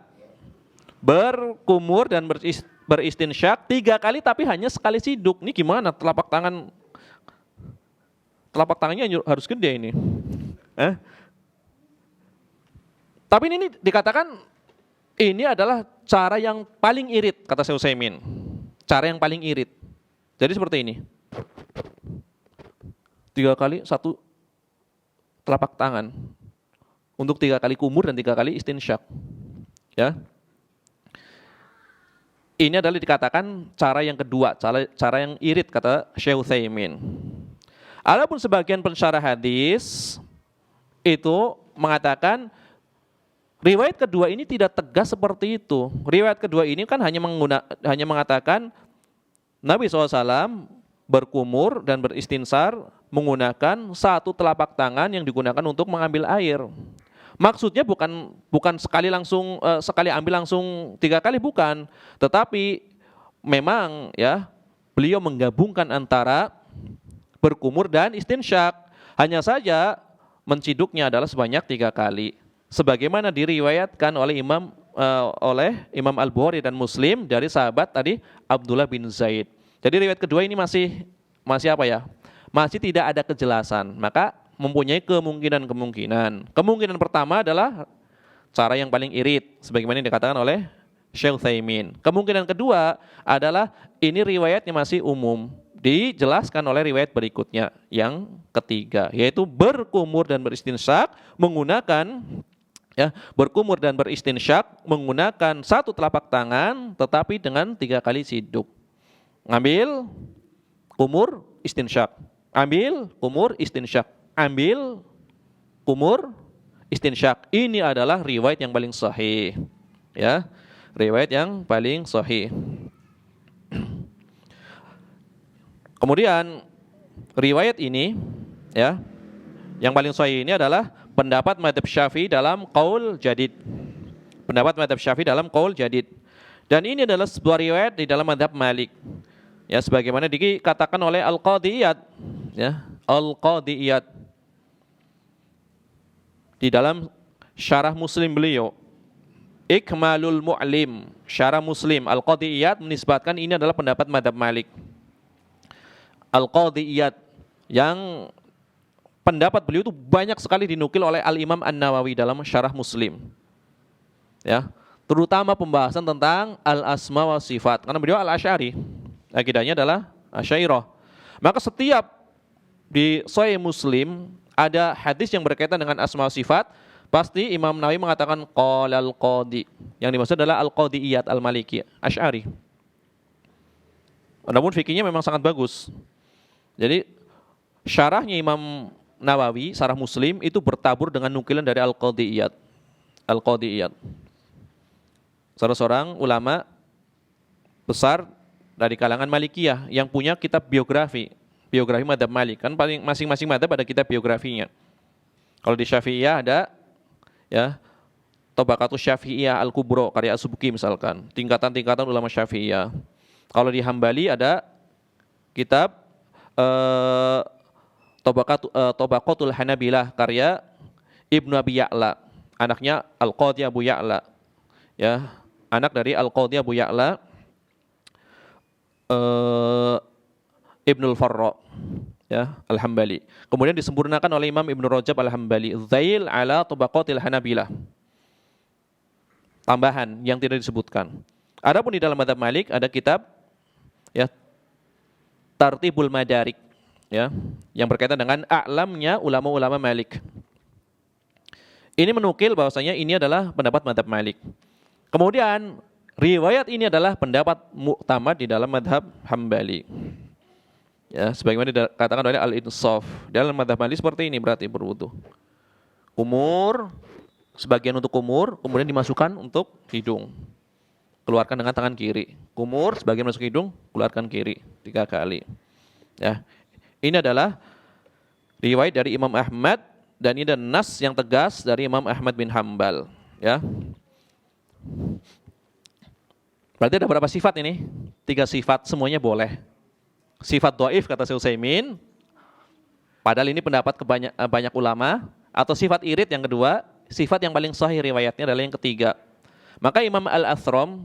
berkumur dan beristinsyak 3 kali tapi hanya sekali siduk. Ini gimana? Telapak tangannya harus gede ini. Tapi ini dikatakan ini adalah cara yang paling irit, kata Syekh Utsaimin. Cara yang paling irit. Jadi seperti ini. 3 kali satu telapak tangan. Untuk 3 kali kumur dan 3 kali istinsyak. Ya. Ini adalah dikatakan cara yang kedua, cara yang irit, kata Syekh Utsaimin. Adapun sebagian pensyarah hadis itu mengatakan riwayat kedua ini tidak tegas seperti itu. Riwayat kedua ini kan hanya mengatakan Nabi SAW berkumur dan beristinsar menggunakan 1 telapak tangan yang digunakan untuk mengambil air. Maksudnya bukan sekali ambil langsung 3 kali, bukan. Tetapi memang ya beliau menggabungkan antara berkumur dan istinsyak. Hanya saja menciduknya adalah sebanyak 3 kali. Sebagaimana diriwayatkan oleh Imam Al-Bukhari dan Muslim dari sahabat tadi Abdullah bin Zaid. Jadi riwayat kedua ini masih apa ya? Masih tidak ada kejelasan. Maka mempunyai kemungkinan. Kemungkinan pertama adalah cara yang paling irit, sebagaimana yang dikatakan oleh Syekh Utsaimin. Kemungkinan kedua adalah ini riwayatnya masih umum, dijelaskan oleh riwayat berikutnya yang ketiga, yaitu berkumur dan beristinsyak menggunakan menggunakan 1 telapak tangan, tetapi dengan 3 kali siduk. Ngambil, kumur, istinsyak. Ambil, kumur, istinsyak. Ambil, kumur, istinsyak. Ini adalah riwayat yang paling sahih. Ya, riwayat yang paling sahih. Kemudian riwayat ini ya, yang paling sahih ini adalah pendapat mazhab Syafi'i dalam qaul jadid. Pendapat mazhab Syafi'i dalam qaul jadid. Dan ini adalah sebuah riwayat di dalam mazhab Malik. Ya, sebagaimana dikatakan oleh Al-Qadiyat, ya, Al-Qadiyat di dalam syarah Muslim beliau, Ikmalul Mu'lim, syarah Muslim, Al-Qadiyat menisbatkan ini adalah pendapat mazhab Malik. Al-Qadiyat yang pendapat beliau itu banyak sekali dinukil oleh Al-Imam An-Nawawi dalam syarah Muslim. Ya, terutama pembahasan tentang al-asma wa sifat, karena beliau al-Asy'ari, akidahnya adalah Asy'ariyah. Maka setiap di Sahih Muslim ada hadis yang berkaitan dengan asma wa sifat, pasti Imam Nawawi mengatakan qalal qadi. Yang dimaksud adalah al-Qadiyat al-Maliki, Asy'ari. Namun fikihnya memang sangat bagus. Jadi syarahnya Imam Nawawi, syarah Muslim itu bertabur dengan nukilan dari Al-Qadiyat. Al-Qadiyat. Salah seorang ulama besar dari kalangan Malikiyah yang punya kitab biografi mazhab Malik. Kan masing-masing mazhab ada kitab biografinya. Kalau di Syafi'iyah ada ya Tabaqatus Syafi'iyah Al-Kubra karya As-Subki misalkan, tingkatan-tingkatan ulama Syafi'iyah. Kalau di Hambali ada kitab Tabaqatul Hanabilah karya Ibnu Abi Ya'la, anaknya Al-Qadhi Abu Ya'la. Ya, anak dari Al-Qadhi Abu Ya'la, Ibnul Farra, ya, Al-Hambali. Kemudian disempurnakan oleh Imam Ibnu Rajab Al-Hambali, Zail ala Tabaqatil Hanabilah. Tambahan yang tidak disebutkan. Adapun di dalam mazhab Malik ada kitab, ya, Tartibul Madarik, ya, yang berkaitan dengan a'lamnya ulama-ulama Malik. Ini menukil bahwasanya ini adalah pendapat mazhab Malik. Kemudian riwayat ini adalah pendapat muktamad di dalam mazhab Hambali. Ya, sebagaimana dikatakan oleh Al-Insaf. Dalam mazhab Malik seperti ini berarti berwudu. Kumur, sebagian untuk kumur, kemudian dimasukkan untuk hidung. Keluarkan dengan tangan kiri. Kumur, sebagian masuk hidung, keluarkan kiri 3 kali. Ya. Ini adalah riwayat dari Imam Ahmad dan ini adalah nas yang tegas dari Imam Ahmad bin Hambal, ya. Berarti ada berapa sifat ini? 3 sifat, semuanya boleh. Sifat dhaif kata Syekh Utsaimin, padahal ini pendapat banyak ulama. Atau sifat irid yang kedua, sifat yang paling sahih riwayatnya adalah yang ketiga. Maka Imam Al-Athram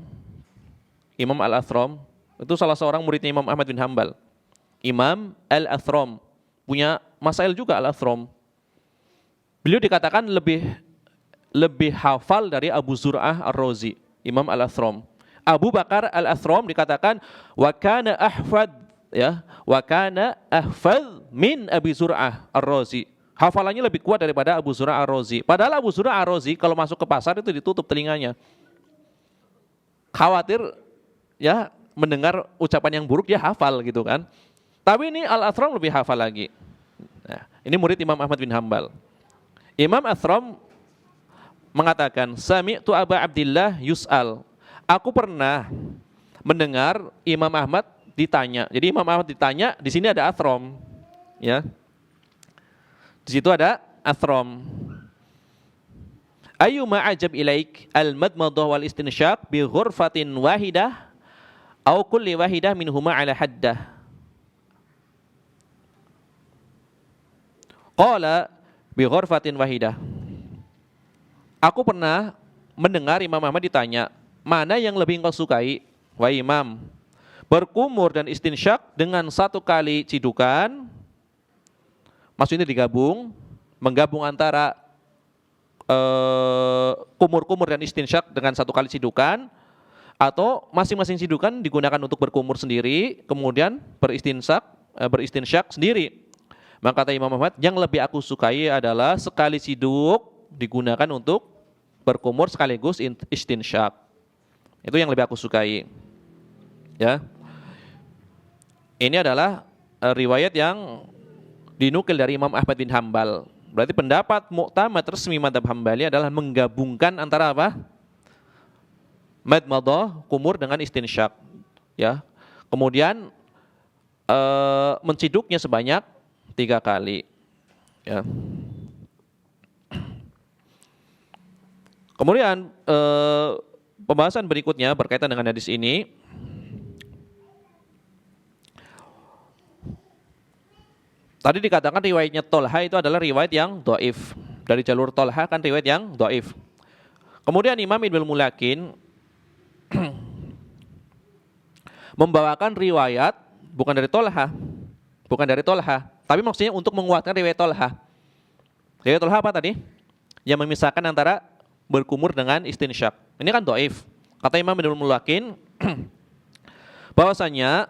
itu salah seorang muridnya Imam Ahmad bin Hambal. Imam Al-Athram punya masail juga Al-Athram. Beliau dikatakan lebih hafal dari Abu Zur'ah Ar-Razi, Imam Al-Athram. Abu Bakar Al-Athram dikatakan wa kana ahfad, ya, wa kana ahfad min Abi Zur'ah Ar-Razi. Hafalannya lebih kuat daripada Abu Zur'ah Ar-Razi. Padahal Abu Zur'ah Ar-Razi kalau masuk ke pasar itu ditutup telinganya. Khawatir, ya, mendengar ucapan yang buruk, dia hafal gitu kan. Tapi ini Al-Athram lebih hafal lagi. Nah, ini murid Imam Ahmad bin Hambal. Imam Athram mengatakan, Sami'tu Aba Abdillah yus'al. Aku pernah mendengar Imam Ahmad ditanya. Jadi Imam Ahmad ditanya, di sini ada Athram, ya. Di situ ada Athram. Ayyuma ajab ilaik al-madmadah wal istinsyaq bi ghurfatin wahidah au kulli wahidah minhuma ala haddah. Qala bi ghurfatin wahidah. Aku pernah mendengar Imam Ahmad ditanya, mana yang lebih engkau sukai, wahai Imam? Berkumur dan istinsyak dengan 1 kali cidukan, maksudnya menggabung antara kumur-kumur dan istinsyak dengan 1 kali cidukan, atau masing-masing cidukan digunakan untuk berkumur sendiri, kemudian beristinsyak sendiri. Maka kata Imam Ahmad, yang lebih aku sukai adalah sekali ciduk digunakan untuk berkumur sekaligus istinsyak. Itu yang lebih aku sukai. Ya. Ini adalah riwayat yang dinukil dari Imam Ahmad bin Hambal. Berarti pendapat muktamad resmi mazhab Hambali adalah menggabungkan antara apa? Madmadah, kumur dengan istinsyak. Ya. Kemudian menciduknya sebanyak 3 kali. Ya. Kemudian pembahasan berikutnya berkaitan dengan hadis ini. Tadi dikatakan riwayatnya Tolha itu adalah riwayat yang dhaif. Dari jalur Tolha kan riwayat yang dhaif. Kemudian Imam Ibnu Mulakin membawakan riwayat bukan dari Tolha, tapi maksudnya untuk menguatkan riwayat Tolha. Riwayat Tolha apa tadi? Yang memisahkan antara berkumur dengan istinsyak. Ini kan dhaif. Kata Imam Ibnu Mulakin bahwasanya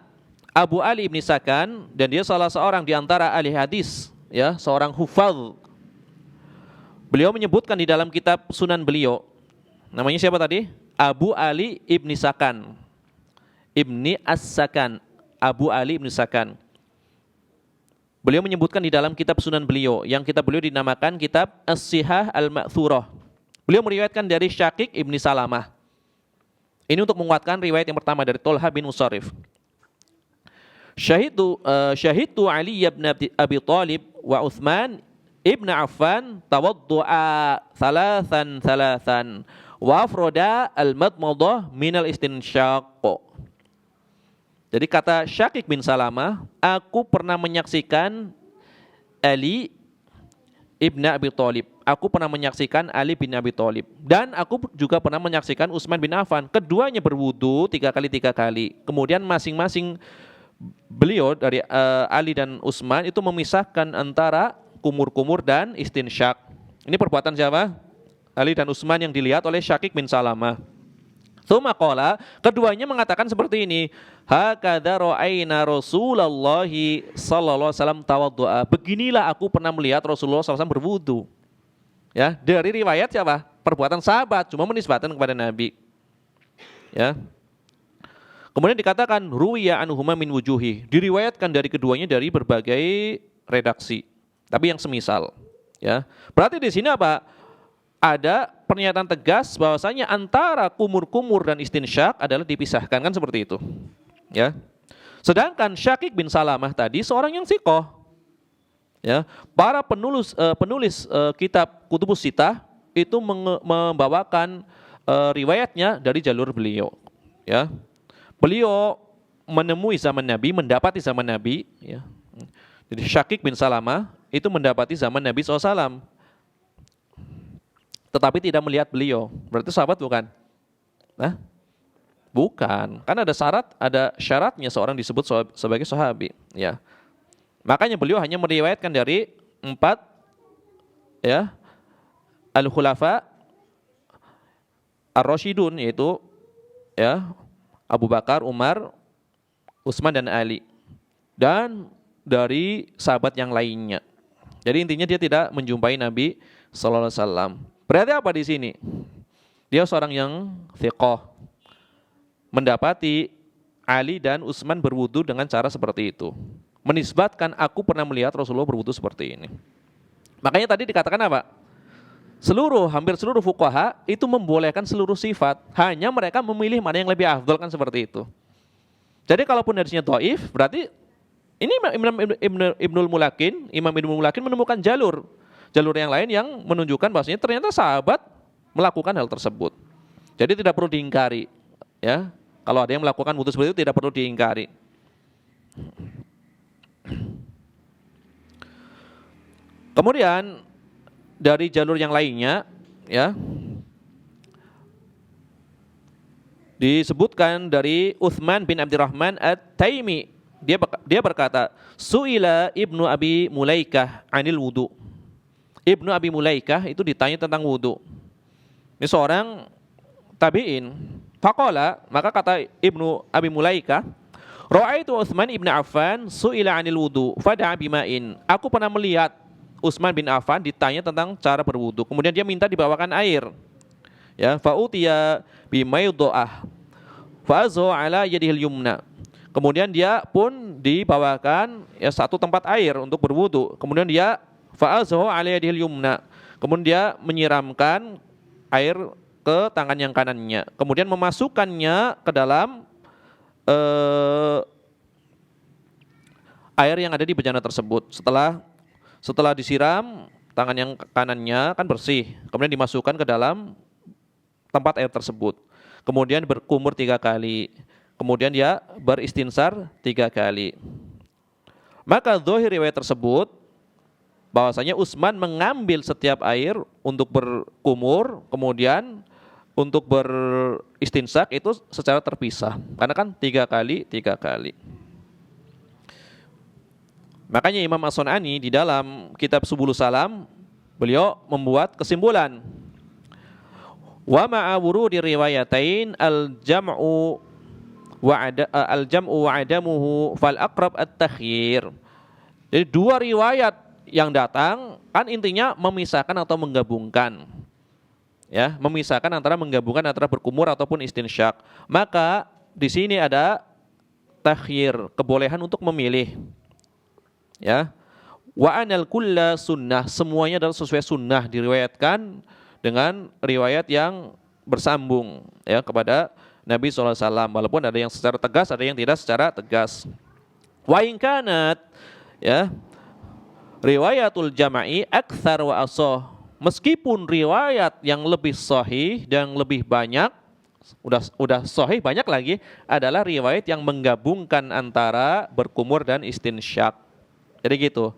Abu Ali ibn Sakan, dan dia salah seorang di antara ahli hadis, ya, seorang hufadz. Beliau menyebutkan di dalam kitab Sunan beliau. Namanya siapa tadi? Abu Ali ibn Sakan. Ibni As-Sakan. Abu Ali ibn Sakan. Beliau menyebutkan di dalam kitab Sunan beliau, yang kitab beliau dinamakan kitab As-Sihah Al-Ma'thurah. Beliau meriwayatkan dari Syakik ibn Salamah. Ini untuk menguatkan riwayat yang pertama dari Tolha bin Musarrif. Syahidtu Ali ibn Abi Thalib wa Uthman Ibn Affan tawaddu'a thalathan wa afroda al-madmadah minal istinsyaq. Jadi kata Syakik bin Salamah, aku pernah menyaksikan Ali ibn Abi Thalib. Aku pernah menyaksikan Ali bin Abi Thalib. Dan aku juga pernah menyaksikan Utsman bin Affan. Keduanya berwudu 3 kali. Kemudian masing-masing beliau dari Ali dan Utsman itu memisahkan antara kumur-kumur dan istinsyak. Ini perbuatan siapa? Ali dan Utsman yang dilihat oleh Syakik bin Salamah. Tsumma qala, keduanya mengatakan seperti ini, hakadza ra'aina Rasulullah sallallahu alaihi wasallam tawaddu'a. Beginilah aku pernah melihat Rasulullah SAW berwudu. Ya, dari riwayat siapa? Perbuatan sahabat, cuma menisbatkan kepada Nabi. Ya. Kemudian dikatakan ruwiya anhuma min wujuhi, diriwayatkan dari keduanya dari berbagai redaksi, tapi yang semisal. Ya. Berarti di sini apa? Ada pernyataan tegas bahwasanya antara kumur-kumur dan istinsyak adalah dipisahkan, kan seperti itu. Ya. Sedangkan Syakik bin Salamah tadi seorang yang siqah. Ya, para penulis kitab Kutubus Sittah itu membawakan riwayatnya dari jalur beliau. Ya. Beliau menemui zaman Nabi, mendapati zaman Nabi. Ya. Jadi Syakik bin Salamah itu mendapati zaman Nabi SAW. Tetapi tidak melihat beliau. Berarti sahabat bukan? Nah, bukan. Kan ada syaratnya seorang disebut sebagai sahabi. Ya. Makanya beliau hanya meriwayatkan dari 4 ya al-khulafa ar-rasyidun, yaitu ya Abu Bakar, Umar, Utsman dan Ali. Dan dari sahabat yang lainnya. Jadi intinya dia tidak menjumpai Nabi sallallahu alaihi wasallam. Berarti apa di sini? Dia seorang yang thiqah, mendapati Ali dan Utsman berwudu dengan cara seperti itu. Menisbatkan aku pernah melihat Rasulullah berwudu seperti ini. Makanya tadi dikatakan apa? Hampir seluruh fuqaha itu membolehkan seluruh sifat. Hanya mereka memilih mana yang lebih afdal, kan seperti itu. Jadi kalaupun hadisnya dhaif, berarti ini Imam Ibnul Mulakin menemukan jalur yang lain yang menunjukkan bahwasanya ternyata sahabat melakukan hal tersebut. Jadi tidak perlu diingkari, ya. Kalau ada yang melakukan wudu seperti itu tidak perlu diingkari. Kemudian dari jalur yang lainnya, ya, disebutkan dari Utsman bin Abdurrahman At-Taimi. Dia berkata, Su'ila Ibnu Abi Mulaikah anil wudu. Ibnu Abi Mulaikah itu ditanya tentang wudu. Ini seorang tabi'in. Faqala, maka kata Ibnu Abi Mulaikah, ra'aitu Utsman ibn Affan su'ila 'anil wudu fada'a bima'in. Aku pernah melihat Utsman bin Affan ditanya tentang cara berwudu. Kemudian dia minta dibawakan air. Ya, fa'utiya bimaydha'ah. Fa'azhu 'ala yadihil yumna. Kemudian dia pun dibawakan ya satu tempat air untuk berwudu. Kemudian dia fa'azhu 'ala yadihil yumna. Kemudian dia menyiramkan air ke tangan yang kanannya. Kemudian memasukkannya ke dalam air yang ada di bejana tersebut. Setelah disiram, tangan yang kanannya kan bersih. Kemudian dimasukkan ke dalam tempat air tersebut. Kemudian berkumur 3 kali. Kemudian dia beristinsar 3 kali. Maka zahir riwayat tersebut bahwasanya Utsman mengambil setiap air untuk berkumur, kemudian untuk beristinsak itu secara terpisah. Karena kan 3 kali. Makanya Imam As-Sun'ani di dalam kitab Subulus Salam, beliau membuat kesimpulan. Wa ma'a wurudi riwayatain al-jam'u wa adamuhu fal aqrab at-takhyir. Jadi 2 riwayat yang datang kan intinya memisahkan atau menggabungkan. Ya, memisahkan antara menggabungkan antara berkumur ataupun istinsyak. Maka di sini ada takhyir, kebolehan untuk memilih. Ya. Wa anal kulla sunnah, semuanya adalah sesuai sunnah, diriwayatkan dengan riwayat yang bersambung ya kepada Nabi SAW, walaupun ada yang secara tegas, ada yang tidak secara tegas. Wa in kanat ya riwayatul jama'i aktsar wa ashah. Meskipun riwayat yang lebih sahih dan lebih banyak, udah sahih banyak lagi, adalah riwayat yang menggabungkan antara berkumur dan istinsyak. Jadi gitu.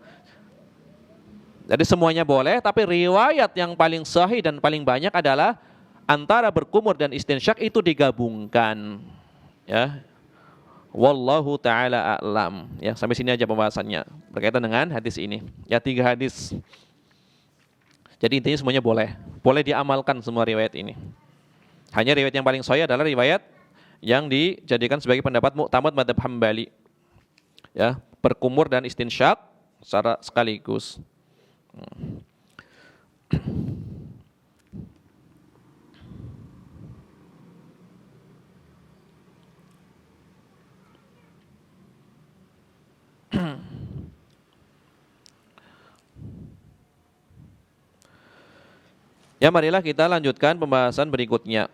Jadi semuanya boleh, tapi riwayat yang paling sahih dan paling banyak adalah antara berkumur dan istinsyak itu digabungkan. Ya. Wallahu taala a'lam. Ya, sampai sini aja pembahasannya berkaitan dengan hadis ini. Ya, 3 hadis. Jadi intinya semuanya boleh. Boleh diamalkan semua riwayat ini. Hanya riwayat yang paling sahih adalah riwayat yang dijadikan sebagai pendapat mu'tamad madzhab Hambali. Ya, berkumur dan istinsyak secara sekaligus. Ya, marilah kita lanjutkan pembahasan berikutnya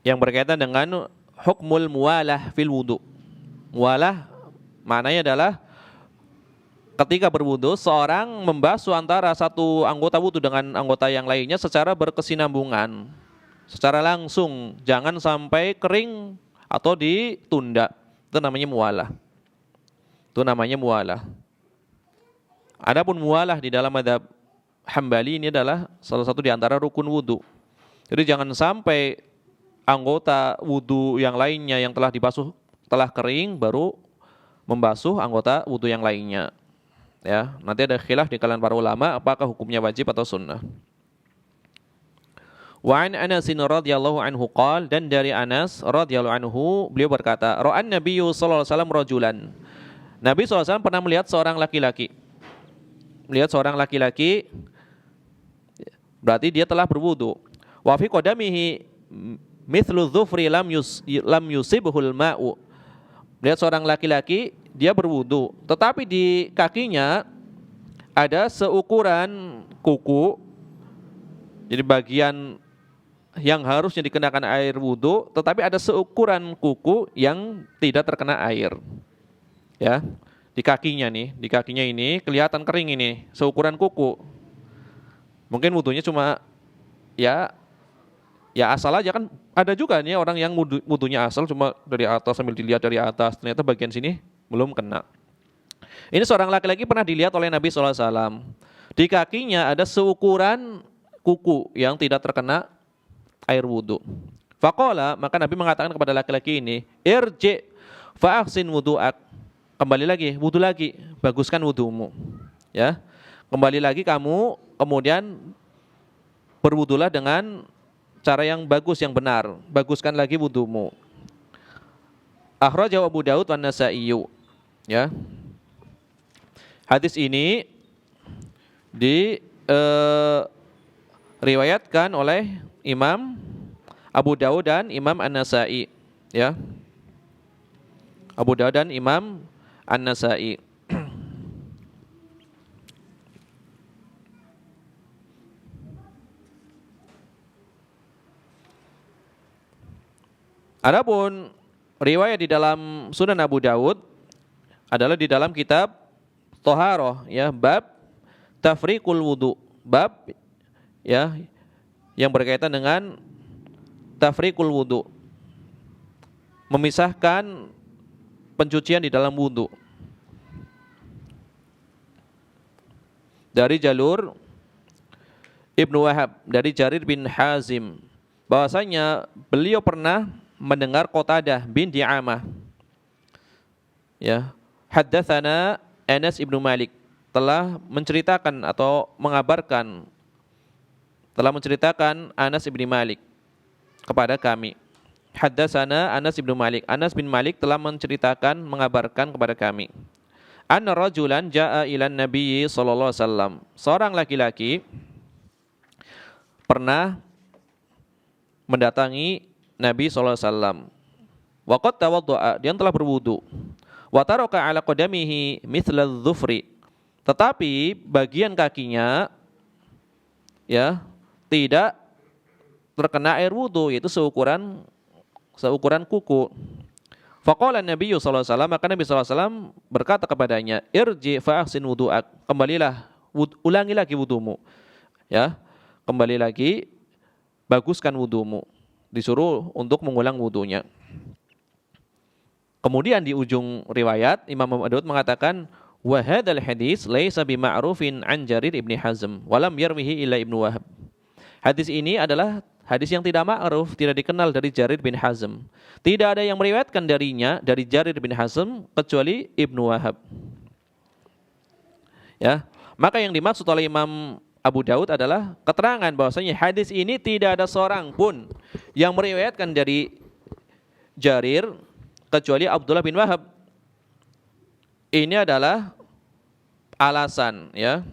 yang berkaitan dengan hukmul muwalah fil wudu. Muwalah maknanya adalah ketika berwudu seorang membasuh antara satu anggota wudu dengan anggota yang lainnya secara berkesinambungan, secara langsung, jangan sampai kering atau ditunda. Itu namanya muwalah. Itu namanya muwalah. Adapun muwalah di dalam madzhab Hambali ini adalah salah satu di antara rukun wudu. Jadi jangan sampai anggota wudu yang lainnya yang telah dibasuh telah kering baru membasuh anggota wudu yang lainnya. Ya, nanti ada khilaf di kalangan para ulama apakah hukumnya wajib atau sunnah. Wa an Anas radhiyallahu anhu qala, dan dari Anas radhiyallahu anhu beliau berkata, ra'an nabiyyu sallallahu alaihi wasallam rajulan. Nabi SAW pernah melihat seorang laki-laki. Melihat seorang laki-laki, berarti dia telah berwudu. Wa fi qadamihi mithlu dhufri lam yusibhul ma'u. Lihat seorang laki-laki, dia berwudu, tetapi di kakinya ada seukuran kuku. Jadi bagian yang harusnya dikenakan air wudu, tetapi ada seukuran kuku yang tidak terkena air. Ya, di kakinya nih, di kakinya ini kelihatan kering ini, seukuran kuku. Mungkin wudunya cuma ya asal aja, kan ada juga nih orang yang wudunya asal cuma dari atas sambil dilihat dari atas, ternyata bagian sini belum kena. Ini seorang laki-laki pernah dilihat oleh Nabi SAW. Di kakinya ada seukuran kuku yang tidak terkena air wudu. Faqala, maka Nabi mengatakan kepada laki-laki ini, irji fa'ahsin wudu'ak. Kembali lagi, wudu lagi, baguskan wudumu. Ya, kembali lagi kamu, kemudian berwudulah dengan cara yang bagus, yang benar. Baguskan lagi wudumu. Akhrajahu Abu Daud wan Nasa'i. Ya. Hadis ini riwayatkan oleh Imam Abu Daud dan Imam An-Nasa'i. Ya. Abu Daud dan Imam An-Nasa'i. Adapun riwayat di dalam Sunan Abu Daud adalah di dalam kitab Thaharah, ya, bab tafriqul wudu, bab ya yang berkaitan dengan tafriqul wudu, memisahkan pencucian di dalam wudu. Dari jalur Ibnu Wahab, dari Jarir bin Hazim, bahwasanya beliau pernah mendengar Qatadah bin Di'amah, ya, haddatsana Anas ibnu Malik, telah menceritakan atau mengabarkan, telah menceritakan Anas ibnu Malik kepada kami. Haddatsana Anas ibnu Malik, Anas bin Malik telah menceritakan, mengabarkan kepada kami. Anna rajulan jaa ilan nabiyyi sallallahu alaihi wasallam, seorang laki-laki pernah mendatangi Nabi sallallahu alaihi wasallam. Wa qad tawaddaa, dia telah berwudu. Wa taraka ala qadamihi mithla dzufri, tetapi bagian kakinya ya tidak terkena air wudu, yaitu seukuran kuku. Faqala Nabi sallallahu alaihi wasallam, maka Nabi sallallahu alaihi wasallam berkata kepadanya, irji fa ahsin wudu'ak, kembalilah, ulangi lagi wudumu. Ya, kembali lagi, baguskan wudumu. Disuruh untuk mengulang wudunya. Kemudian di ujung riwayat Imam Abu Daud mengatakan, wa hadzal hadis laisa bima'rufin an Jarir ibni Hazm wa lam yarwihi illa Ibnu Wahab. Hadis ini adalah hadis yang tidak ma'ruf, tidak dikenal dari Jarir bin Hazm. Tidak ada yang meriwayatkan darinya, dari Jarir bin Hazm, kecuali Ibnu Wahab. Ya, maka yang dimaksud oleh Imam Abu Daud adalah keterangan bahwasanya hadis ini tidak ada seorang pun yang meriwayatkan dari Jarir kecuali Abdullah bin Wahab. Ini adalah alasan, ya,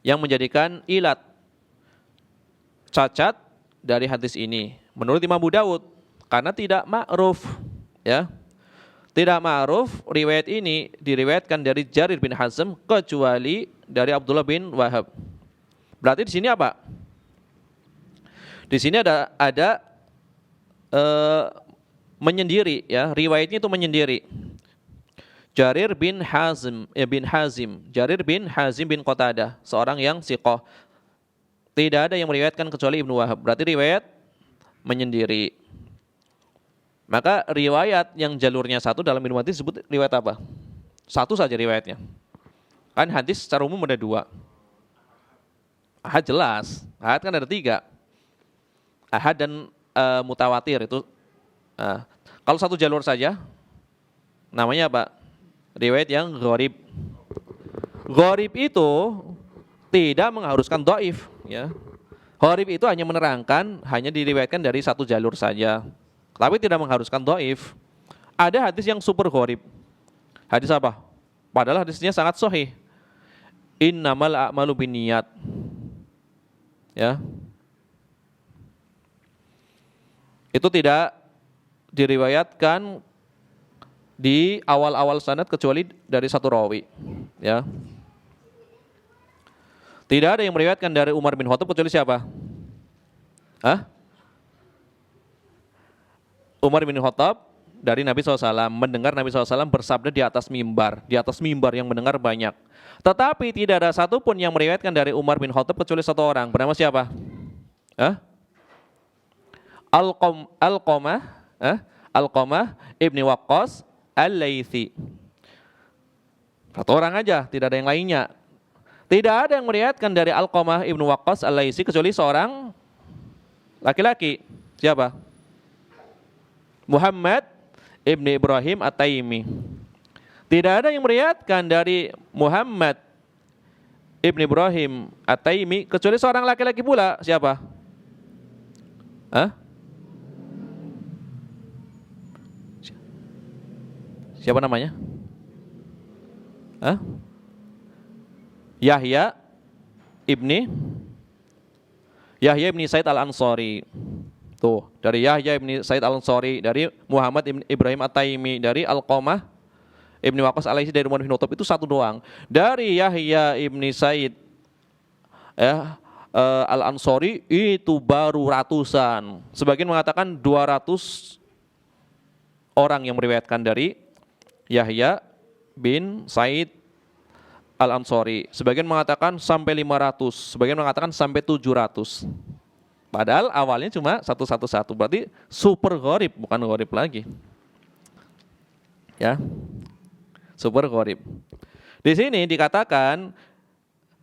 yang menjadikan ilat cacat dari hadis ini menurut Imam Abu Daud, karena tidak ma'ruf, ya. Tidak ma'ruf riwayat ini diriwayatkan dari Jarir bin Hazm kecuali dari Abdullah bin Wahab. Berarti di sini apa? Di sini ada menyendiri, ya, riwayatnya itu menyendiri. Jarir bin Hazim, Jarir bin Hazim bin Qatadah, seorang yang siqah. Tidak ada yang meriwayatkan kecuali Ibnu Wahab. Berarti riwayat menyendiri. Maka riwayat yang jalurnya satu dalam ilmu hadis disebut riwayat apa? Satu saja riwayatnya. Kan hadis secara umum ada dua. Ahad jelas. Ahad kan ada tiga. Ahad dan mutawatir itu. Nah, kalau satu jalur saja, namanya apa? Riwayat yang gharib. Gharib itu tidak mengharuskan dhaif, ya. Gharib itu hanya menerangkan, hanya diriwayatkan dari satu jalur saja, tapi tidak mengharuskan dhaif. Ada hadis yang super gharib. Hadis apa? Padahal hadisnya sangat sahih. Innamal a'malu binniyat. Ya. Itu tidak diriwayatkan di awal-awal sanad kecuali dari satu rawi, ya. Tidak ada yang meriwayatkan dari Umar bin Khattab kecuali siapa? Umar bin Khattab dari Nabi SAW, mendengar Nabi SAW bersabda di atas mimbar yang mendengar banyak. Tetapi tidak ada satupun yang meriwayatkan dari Umar bin Khattab kecuali satu orang. Bernama siapa? Alqamah ibni Waqqas al-Laythi. Satu orang aja, tidak ada yang lainnya. Tidak ada yang meriwayatkan dari Alqamah ibnu Waqqas al-Laythi kecuali seorang laki-laki. Siapa? Muhammad ibni Ibrahim at-Taimi. Tidak ada yang meriwayatkan dari Muhammad ibni Ibrahim at-Taimi kecuali seorang laki-laki pula. Siapa? Siapa namanya? Yahya ibni Said al-Ansari. Tuh, dari Yahya ibni Said al-Ansari, dari Muhammad ibni Ibrahim at-Taimi, dari Alqamah ibni Waqqas al-Laythi, dari Umar bin Khattab, itu satu doang. Dari Yahya ibni Said al-Ansari itu baru ratusan. Sebagian mengatakan 200 orang yang meriwayatkan dari Yahya bin Said Al-Ansari. Sebagian mengatakan sampai 500, sebagian mengatakan sampai 700. Padahal awalnya cuma satu. Berarti super gharib, bukan gharib lagi. Ya. Super gharib. Di sini dikatakan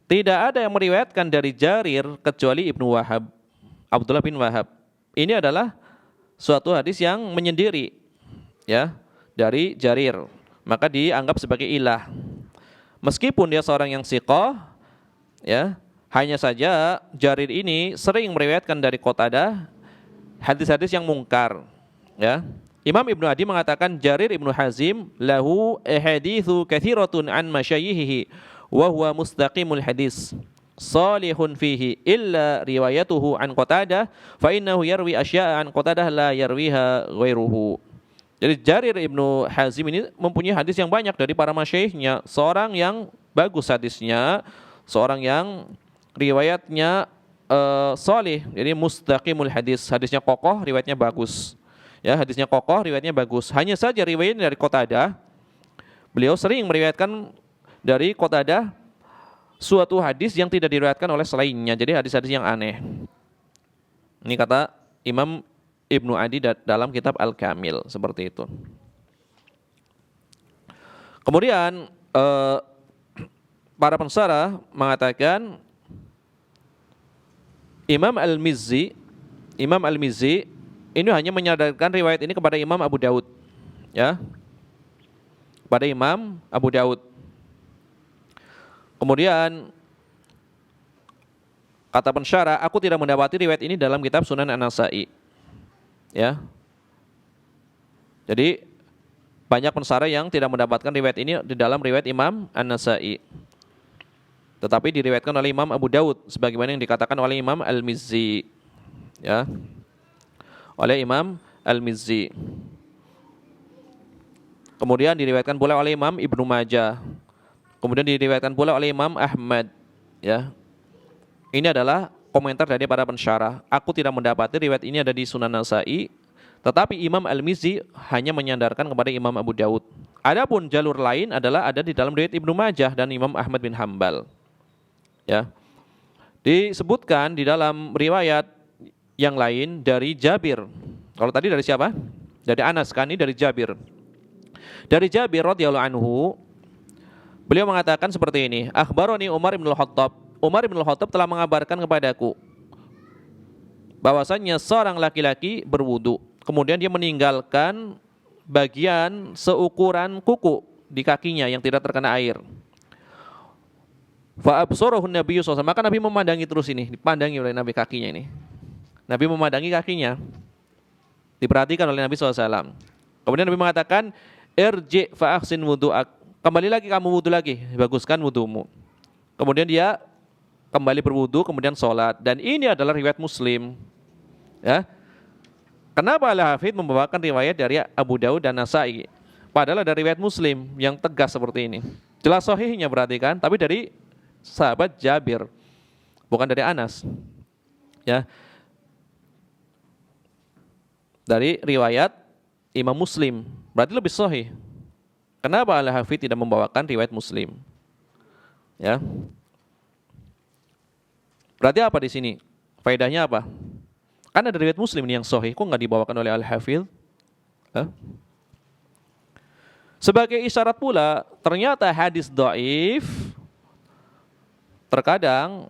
tidak ada yang meriwayatkan dari Jarir kecuali Ibnu Wahab, Abdullah bin Wahab. Ini adalah suatu hadis yang menyendiri, ya, dari Jarir. Maka dianggap sebagai ilah. Meskipun dia seorang yang siqah, ya, hanya saja Jarir ini sering meriwayatkan dari Qatadah hadis-hadis yang mungkar, ya. Imam Ibnu Adi mengatakan Jarir Ibnu Hazim lahu ahaditsu katsiratun an masyayikhihi wa huwa mustaqimul hadis salihun fihi illa riwayatuhu an Qatadah fa innahu yarwi asya'a an Qatadah la yarwiha ghairuhu. Jadi Jarir Ibnu Hazim ini mempunyai hadis yang banyak dari para masyaikhnya, seorang yang bagus hadisnya, seorang yang riwayatnya salih, jadi mustaqimul hadis, hadisnya kokoh, riwayatnya bagus. Ya, hadisnya kokoh, riwayatnya bagus. Hanya saja riwayatnya dari Qatadah, beliau sering meriwayatkan dari Qatadah suatu hadis yang tidak diriwayatkan oleh selainnya. Jadi hadis-hadis yang aneh. Ini kata Imam Ibnu Adi dalam kitab Al-Kamil, seperti itu. Kemudian para pensarah mengatakan Imam Al-Mizzi ini hanya menyadarkan riwayat ini kepada Imam Abu Daud, ya, pada Imam Abu Daud. Kemudian kata pensyarah, aku tidak mendapati riwayat ini dalam kitab Sunan An-Nasa'i, ya. Jadi banyak pensarah yang tidak mendapatkan riwayat ini di dalam riwayat Imam An-Nasa'i, tetapi diriwayatkan oleh Imam Abu Daud sebagaimana yang dikatakan oleh Imam Al-Mizzi, ya, oleh Imam Al-Mizzi. Kemudian diriwayatkan pula oleh Imam Ibnu Majah. Kemudian diriwayatkan pula oleh Imam Ahmad, ya. Ini adalah komentar dari para pensyarah. Aku tidak mendapati riwayat ini ada di Sunan Nasa'i, tetapi Imam Al-Mizzi hanya menyandarkan kepada Imam Abu Daud. Adapun jalur lain adalah ada di dalam riwayat Ibnu Majah dan Imam Ahmad bin Hambal, ya. Disebutkan di dalam riwayat yang lain dari Jabir. Kalau tadi dari siapa? Dari Anas, kan, ini dari Jabir. Dari Jabir radhiyallahu anhu, beliau mengatakan seperti ini, akhbaroni Umar bin Al-Khattab. Umar bin Al-Khattab telah mengabarkan kepadaku bahwasannya seorang laki-laki berwudu, kemudian dia meninggalkan bagian seukuran kuku di kakinya yang tidak terkena air. Fa absarahu Nabi sallallahu alaihi wasallam, maka Nabi memandangi terus ini, dipandangi oleh Nabi kakinya ini. Nabi memandangi kakinya, diperhatikan oleh Nabi SAW. Kemudian Nabi mengatakan, irji fa ahsin wudu'ak, kembali lagi kamu wudu lagi, baguskan wudumu. Kemudian dia kembali berwudu, kemudian sholat. Dan ini adalah riwayat Muslim, ya. Kenapa Al-Hafidz membawakan riwayat dari Abu Daud dan Nasa'i, padahal ada riwayat Muslim yang tegas seperti ini? Jelas sahihnya, berarti kan, tapi dari sahabat Jabir, bukan dari Anas, ya. Dari riwayat Imam Muslim, berarti lebih sahih. Kenapa Al-Hafidz tidak membawakan riwayat Muslim? Ya. Berarti apa di sini? Faedahnya apa? Kan ada riwayat Muslim ini yang sahih, kok nggak dibawakan oleh Al-Hafidz? Sebagai isyarat pula, ternyata hadis dhaif terkadang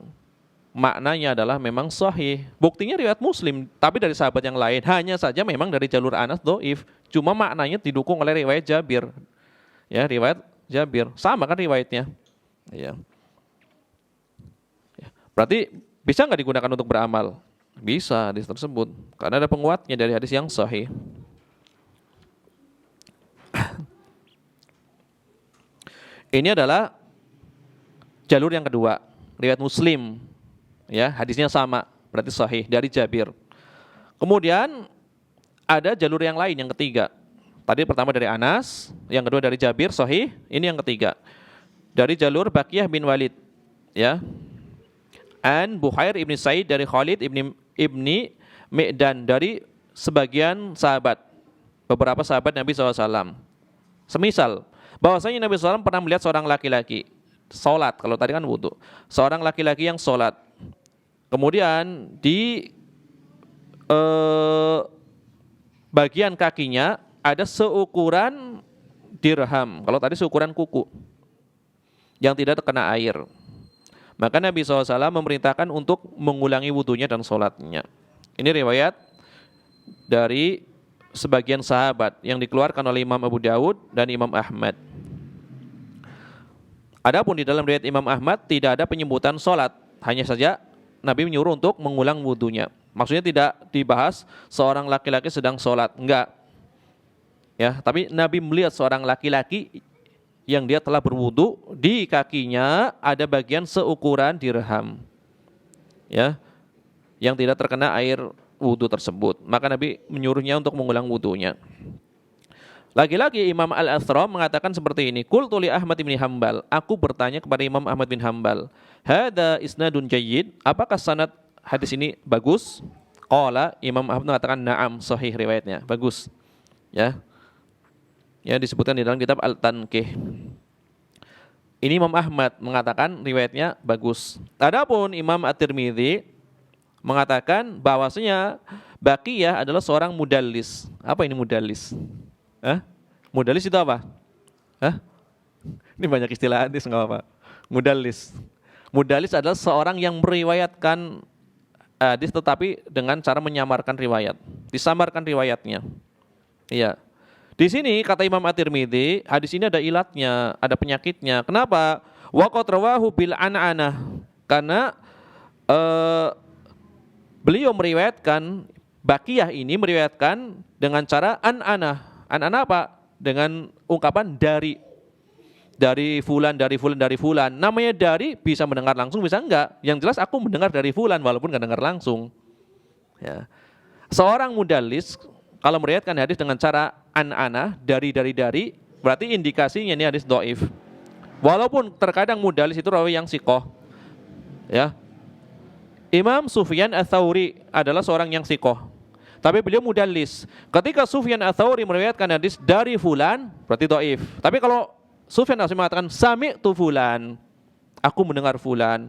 maknanya adalah memang sahih. Buktinya riwayat Muslim, tapi dari sahabat yang lain. Hanya saja memang dari jalur Anas dhaif, cuma maknanya didukung oleh riwayat Jabir. Ya, riwayat Jabir. Sama kan riwayatnya? Ya. Berarti bisa nggak digunakan untuk beramal? Bisa hadis tersebut, karena ada penguatnya dari hadis yang sahih. Ini adalah jalur yang kedua, riwayat Muslim. Ya, hadisnya sama, berarti sahih dari Jabir. Kemudian ada jalur yang lain, yang ketiga. Tadi pertama dari Anas, yang kedua dari Jabir, sahih. Ini yang ketiga, dari jalur Baqiyah bin Walid, ya. An Buhair ibni Sa'id dari Khalid ibni Mi'dan, dari sebagian sahabat, beberapa sahabat Nabi SAW. Semisal, bahwasanya Nabi SAW pernah melihat seorang laki-laki sholat, kalau tadi kan wudu, seorang laki-laki yang sholat. Kemudian di bagian kakinya ada seukuran dirham, kalau tadi seukuran kuku, yang tidak terkena air. Maka Nabi SAW memerintahkan untuk mengulangi wudunya dan sholatnya. Ini riwayat dari sebagian sahabat yang dikeluarkan oleh Imam Abu Daud dan Imam Ahmad. Adapun di dalam riwayat Imam Ahmad tidak ada penyebutan sholat, hanya saja Nabi menyuruh untuk mengulang wudunya. Maksudnya tidak dibahas seorang laki-laki sedang sholat, enggak. Ya, tapi Nabi melihat seorang laki-laki yang dia telah berwudu, di kakinya ada bagian seukuran dirham, ya, yang tidak terkena air wudu tersebut. Maka Nabi menyuruhnya untuk mengulang wudunya. Lagi-lagi Imam Al-Athram mengatakan seperti ini, qultu li Ahmad bin Hambal, aku bertanya kepada Imam Ahmad bin Hambal, hada isnadun jayyid, apakah sanad hadis ini bagus? Qala, Imam Ahmad mengatakan na'am, sahih riwayatnya, bagus. Ya. Ya disebutkan di dalam kitab Al-Tanqih. Ini Imam Ahmad mengatakan riwayatnya bagus. Adapun Imam At-Tirmidzi mengatakan bahwasanya Baqiyah adalah seorang mudallis. Apa ini mudallis? Hah? Mudallis itu apa? Hah? Ini banyak istilah hadis enggak apa-apa. Mudallis. Mudallis adalah seorang yang meriwayatkan hadis tetapi dengan cara menyamarkan riwayat. Disamarkan riwayatnya. Iya. Di sini kata Imam At-Tirmidzi, hadis ini ada ilatnya, ada penyakitnya. Kenapa? Wa qad rawahu bil an'anah. Karena beliau meriwayatkan, Baqiyah ini meriwayatkan dengan cara an'anah. An'anah apa? Dengan ungkapan dari fulan, dari fulan, dari fulan. Namanya dari bisa mendengar langsung, bisa enggak. Yang jelas aku mendengar dari fulan walaupun enggak dengar langsung. Ya. Seorang mudallis kalau meriwayatkan hadis dengan cara an-ana, dari, berarti indikasinya ini hadis dhaif. Walaupun terkadang mudallis itu rawi yang siqah. Ya. Imam Sufyan Ats-Tsauri adalah seorang yang siqah. Tapi beliau mudallis. Ketika Sufyan Ats-Tsauri meriwayatkan hadis dari fulan, berarti dhaif. Tapi kalau Sufyan Ats-Tsauri mengatakan sami'tu fulan, aku mendengar fulan,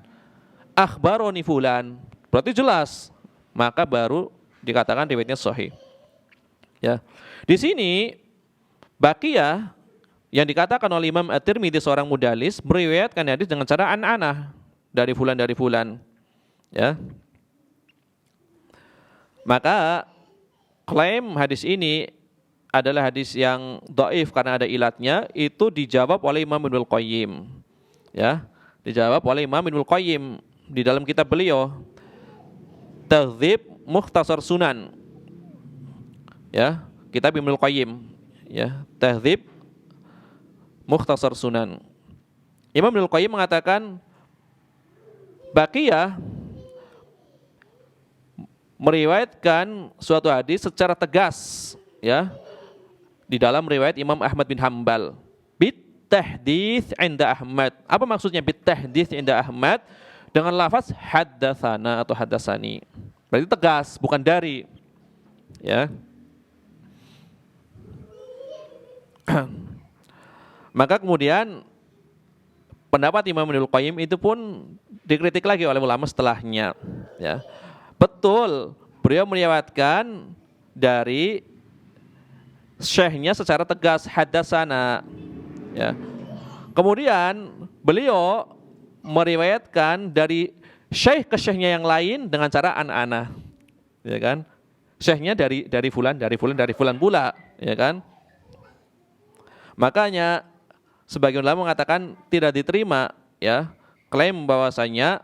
akhbaroni fulan, berarti jelas, maka baru dikatakan riwayatnya sahih. Ya. Di sini Baqiyah yang dikatakan oleh Imam At-Tirmidzi seorang mudallis meriwayatkan hadis dengan cara an-anah dari fulan. Ya. Maka klaim hadis ini adalah hadis yang dhaif karena ada ilatnya, itu dijawab oleh Imam Ibnul Qayyim. Ya, dijawab oleh Imam Ibnul Qayyim di dalam kitab beliau Tahdzib Mukhtasar Sunan. Ya, kitab Ibnul Qayyim, ya, Tahdzib Mukhtasar Sunan. Imam Ibnul Qayyim mengatakan Baqiyah meriwayatkan suatu hadis secara tegas, ya, di dalam riwayat Imam Ahmad bin Hambal. Bitahdits inda Ahmad. Apa maksudnya bitahdits inda Ahmad? Dengan lafaz haddatsana atau haddatsani. Berarti tegas, bukan dari. Ya. Maka kemudian pendapat Imam Ibnul Qayyim itu pun dikritik lagi oleh ulama setelahnya. Ya. Betul, beliau meriwayatkan dari syekhnya secara tegas haddatsana. Ya. Kemudian beliau meriwayatkan dari syekh ke syekhnya yang lain dengan cara an-ana. Ya kan? Syekhnya dari fulan pula, ya kan? Makanya sebagian ulama mengatakan tidak diterima, ya, klaim bahwasanya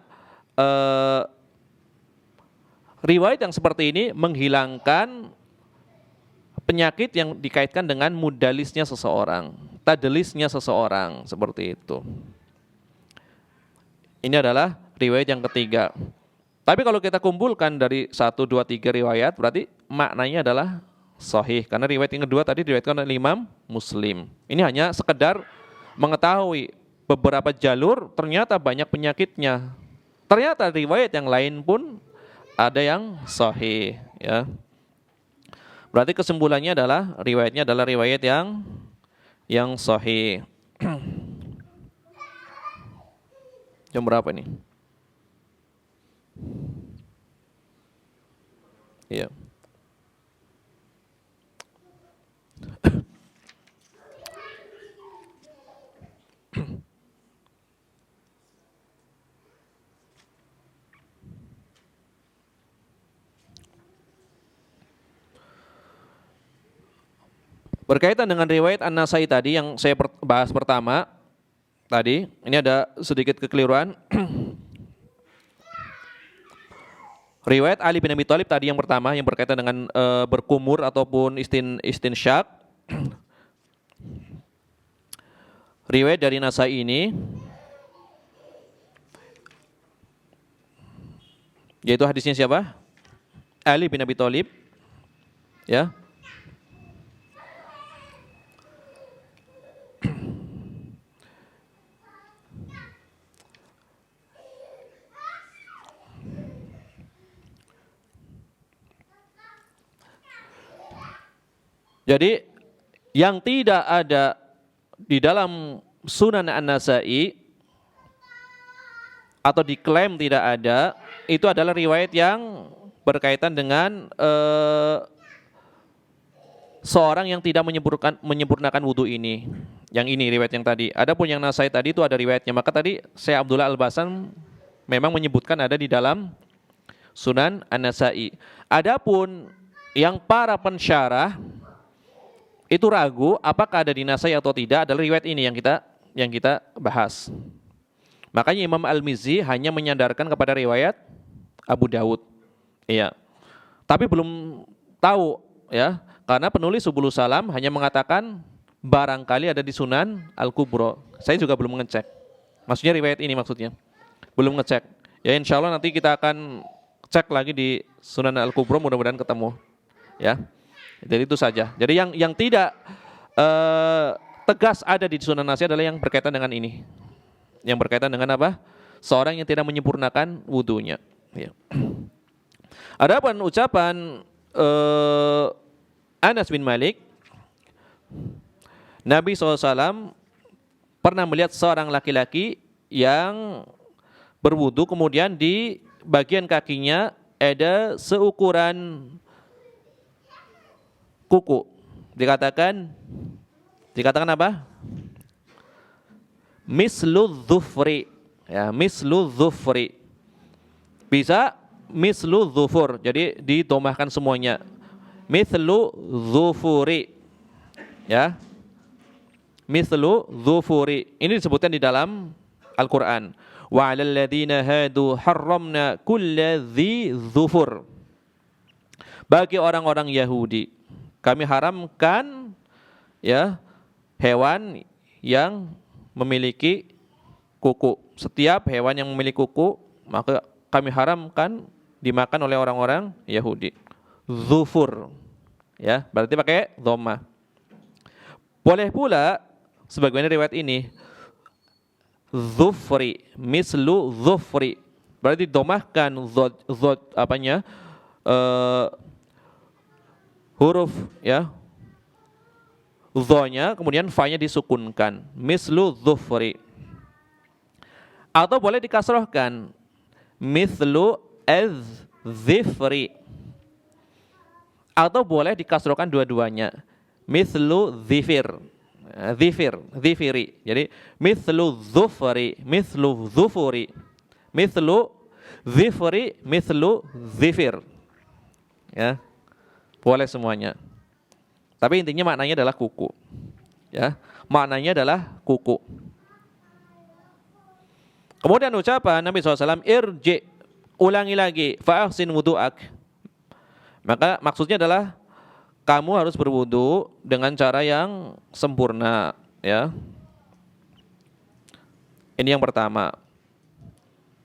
riwayat yang seperti ini menghilangkan penyakit yang dikaitkan dengan mudalisnya seseorang, tadlisnya seseorang, seperti itu. Ini adalah riwayat yang ketiga. Tapi kalau kita kumpulkan dari 1, 2, 3 riwayat, berarti maknanya adalah sahih. Karena riwayat yang kedua tadi diriwayatkan oleh Imam Muslim. Ini hanya sekedar mengetahui beberapa jalur ternyata banyak penyakitnya. Ternyata riwayat yang lain pun ada yang sahih, ya. Berarti kesimpulannya adalah riwayatnya adalah riwayat yang sahih. Jam berapa ini? Iya. Berkaitan dengan riwayat An-Nasai tadi yang saya bahas pertama tadi, ini ada sedikit kekeliruan. Riwayat Ali bin Abi Thalib tadi yang pertama yang berkaitan dengan berkumur ataupun istinsyak. Riwayat dari Nasai ini yaitu hadisnya siapa? Ali bin Abi Thalib. Ya. Jadi yang tidak ada di dalam Sunan An-Nasa'i atau diklaim tidak ada, itu adalah riwayat yang berkaitan dengan seorang yang tidak menyempurnakan wudhu ini. Yang ini riwayat yang tadi. Adapun yang Nasai tadi itu ada riwayatnya. Maka tadi Syekh Abdullah Al-Basan memang menyebutkan ada di dalam Sunan An-Nasa'i. Adapun yang para pensyarah itu ragu apakah ada di Nasai atau tidak adalah riwayat ini yang kita bahas. Makanya Imam Al-Mizzi hanya menyandarkan kepada riwayat Abu Dawud. Iya. Tapi belum tahu ya, karena penulis Subulus Salam hanya mengatakan barangkali ada di Sunan Al-Kubra. Saya juga belum ngecek. Maksudnya riwayat ini maksudnya. Belum ngecek. Ya insya Allah nanti kita akan cek lagi di Sunan Al-Kubra, mudah-mudahan ketemu. Ya. Jadi itu saja. Jadi yang tidak tegas ada di Sunan Nasi adalah yang berkaitan dengan ini. Yang berkaitan dengan apa? Seorang yang tidak menyempurnakan wudunya. Ya. Adapun ucapan Anas bin Malik, Nabi SAW pernah melihat seorang laki-laki yang berwudu, kemudian di bagian kakinya ada seukuran kuku. Dikatakan apa? Mislu dhufri. Ya, mislu dhufri. Bisa mislu dhufur. Jadi ditomahkan semuanya. Mislu dhufuri. Ya. Mislu dhufuri. Ini disebutkan di dalam Al-Qur'an. Wa 'alal ladzina hadu harramna kulla dzi dhufur. Bagi orang-orang Yahudi, kami haramkan ya hewan yang memiliki kuku. Setiap hewan yang memiliki kuku maka kami haramkan dimakan oleh orang-orang Yahudi. Dzufur. Ya, berarti pakai dhamma. Boleh pula sebagaimana riwayat ini dzufri, mislu dzufri. Berarti domahkan huruf ya dhonya, kemudian fa-nya disukunkan, mislu dzufri. Atau boleh dikasrohkan, mislu az-zifri. Atau boleh dikasrohkan dua-duanya, mislu zifir. Zifiri. Jadi mislu dzufri, mislu dzufuri, mislu zifri, mislu zifir. Ya. Boleh semuanya. Tapi intinya maknanya adalah kuku. Ya, maknanya adalah kuku. Kemudian ucapan Nabi SAW, irji, ulangi lagi, fa'ahsin wudu'ak. Maka maksudnya adalah kamu harus berwudu dengan cara yang sempurna. Ya. Ini yang pertama.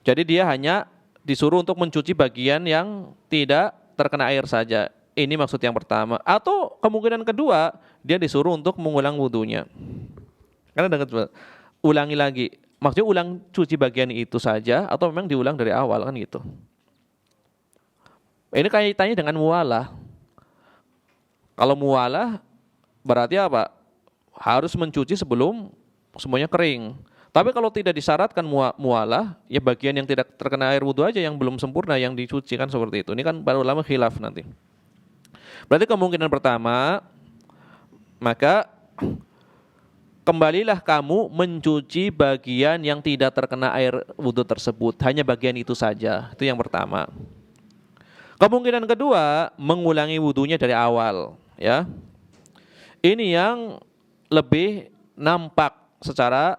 Jadi dia hanya disuruh untuk mencuci bagian yang tidak terkena air saja. Ini maksud yang pertama. Atau kemungkinan kedua, dia disuruh untuk mengulang wudunya. Karena dengan ulangi lagi. Maksudnya ulang cuci bagian itu saja atau memang diulang dari awal kan gitu. Ini kaitannya dengan muwalah. Kalau muwalah berarti apa? Harus mencuci sebelum semuanya kering. Tapi kalau tidak disyaratkan muwalah, ya bagian yang tidak terkena air wudu aja yang belum sempurna yang dicuci kan seperti itu. Ini kan para ulama khilaf nanti. Berarti kemungkinan pertama, maka kembalilah kamu mencuci bagian yang tidak terkena air wudu tersebut. Hanya bagian itu saja. Itu yang pertama. Kemungkinan kedua, mengulangi wudunya dari awal. Ya, ini yang lebih nampak secara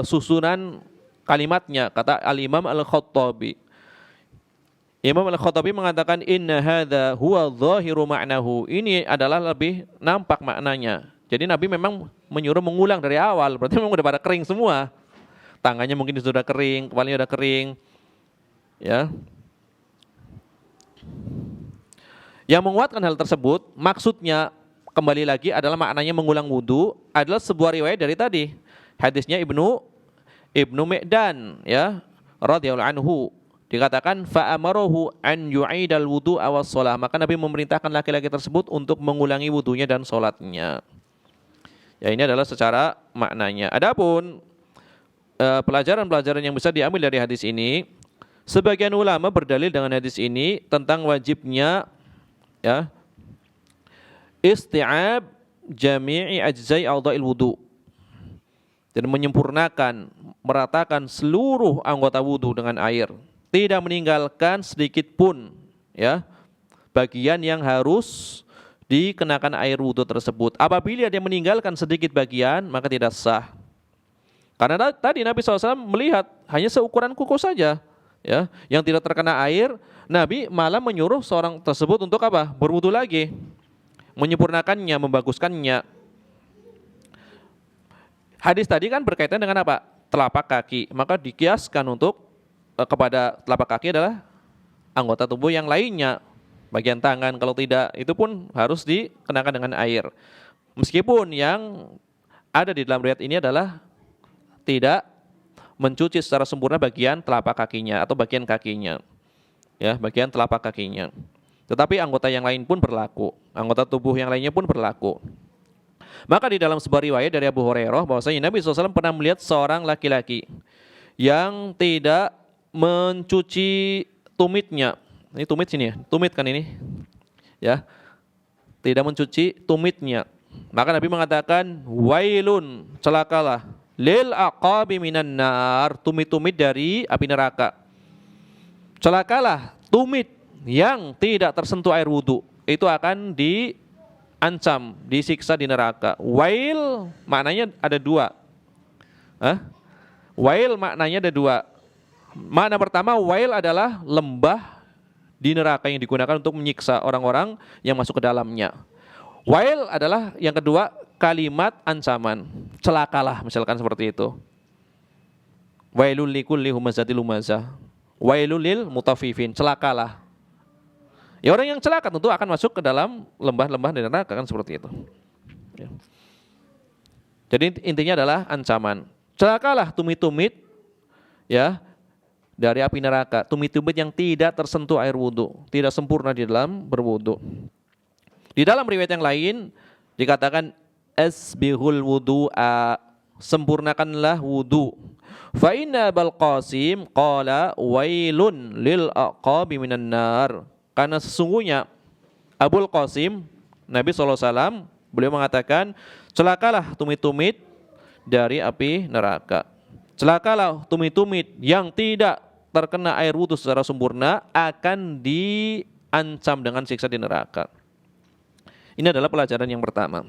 susunan kalimatnya. Kata Al-Imam Al-Khattabi. Imam Al-Khattabi mengatakan inna hadza huwa dhahiru ma'nahu. Ini adalah lebih nampak maknanya. Jadi Nabi memang menyuruh mengulang dari awal. Berarti memang udah pada kering semua. Tangannya mungkin sudah kering, kepalanya sudah kering. Ya. Yang menguatkan hal tersebut, maksudnya kembali lagi adalah maknanya mengulang wudu adalah sebuah riwayat dari tadi. Hadisnya Ibnu Me'dan ya radhiyallahu anhu. Dikatakan fa'amarohu an yu'idal wudu awas sholah. Maka Nabi memerintahkan laki-laki tersebut untuk mengulangi wudunya dan sholatnya. Ya, ini adalah secara maknanya. Adapun pelajaran-pelajaran yang bisa diambil dari hadis ini, sebagian ulama berdalil dengan hadis ini tentang wajibnya ya isti'ab jami'i ajzai a'dha'il wudu, dan menyempurnakan, meratakan seluruh anggota wudu dengan air, tidak meninggalkan sedikit pun ya bagian yang harus dikenakan air wudu tersebut. Apabila dia meninggalkan sedikit bagian, maka tidak sah. Karena tadi Nabi SAW melihat hanya seukuran kuku saja ya yang tidak terkena air. Nabi malah menyuruh seorang tersebut untuk apa? Berwudu lagi, menyempurnakannya, membaguskannya. Hadis tadi kan berkaitan dengan apa? Telapak kaki. Maka dikiaskan untuk kepada telapak kaki adalah anggota tubuh yang lainnya, bagian tangan. Kalau tidak, itu pun harus dikenakan dengan air. Meskipun yang ada di dalam riwayat ini adalah tidak mencuci secara sempurna bagian telapak kakinya atau bagian kakinya, ya, bagian telapak kakinya. Tetapi anggota yang lain pun berlaku, anggota tubuh yang lainnya pun berlaku. Maka di dalam sebuah riwayat dari Abu Hurairah bahwasanya Nabi SAW pernah melihat seorang laki-laki yang tidak mencuci tumitnya. Ini tumit sini ya, tumit kan ini, ya, tidak mencuci tumitnya. Maka Nabi mengatakan, wailun, celakalah, lil aqabi minan nar, tumit-tumit dari api neraka. Celakalah tumit yang tidak tersentuh air wudu, itu akan diancam, disiksa di neraka. Wail maknanya ada dua. Wail maknanya ada dua. Makna pertama, wail adalah lembah di neraka yang digunakan untuk menyiksa orang-orang yang masuk ke dalamnya. Wail adalah yang kedua, kalimat ancaman, celakalah misalkan seperti itu. Wailul likulli humazatil lumazah, wailul lil mutaffifin, celakalah. Ya, orang yang celaka tentu akan masuk ke dalam lembah-lembah di neraka kan seperti itu. Ya. Jadi intinya adalah ancaman. Celakalah tumit-tumit ya dari api neraka, tumit-tumit yang tidak tersentuh air wudu, tidak sempurna di dalam berwudu. Di dalam riwayat yang lain dikatakan asbihul wudu'a, sempurnakanlah wudu. Fa inna Abul Qasim qala wailun lil aqabi minan nar. Karena sesungguhnya Abul Qasim, Nabi SAW, beliau mengatakan, celakalah tumit-tumit dari api neraka. Celakalah tumit-tumit yang tidak terkena air wudu secara sempurna, akan diancam dengan siksa di neraka. Ini adalah pelajaran yang pertama.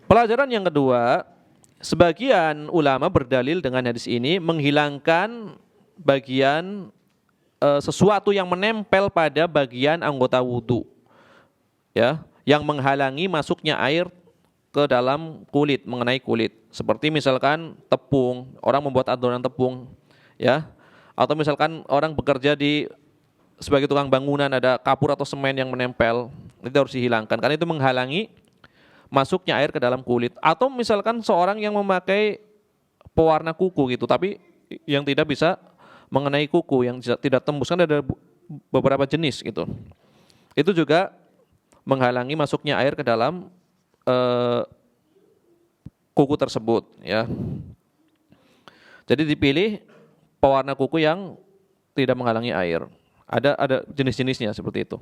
Pelajaran yang kedua, sebagian ulama berdalil dengan hadis ini menghilangkan bagian sesuatu yang menempel pada bagian anggota wudu, ya, yang menghalangi masuknya air ke dalam kulit, mengenai kulit. Seperti misalkan tepung, orang membuat adonan tepung, ya, atau misalkan orang bekerja sebagai tukang bangunan, ada kapur atau semen yang menempel, itu harus dihilangkan karena itu menghalangi masuknya air ke dalam kulit. Atau misalkan seorang yang memakai pewarna kuku gitu, tapi yang tidak bisa mengenai kuku, yang tidak tembus, kan ada beberapa jenis gitu. Itu juga menghalangi masuknya air ke dalam kuku tersebut, ya. Jadi dipilih pewarna kuku yang tidak menghalangi air. Ada jenis-jenisnya seperti itu.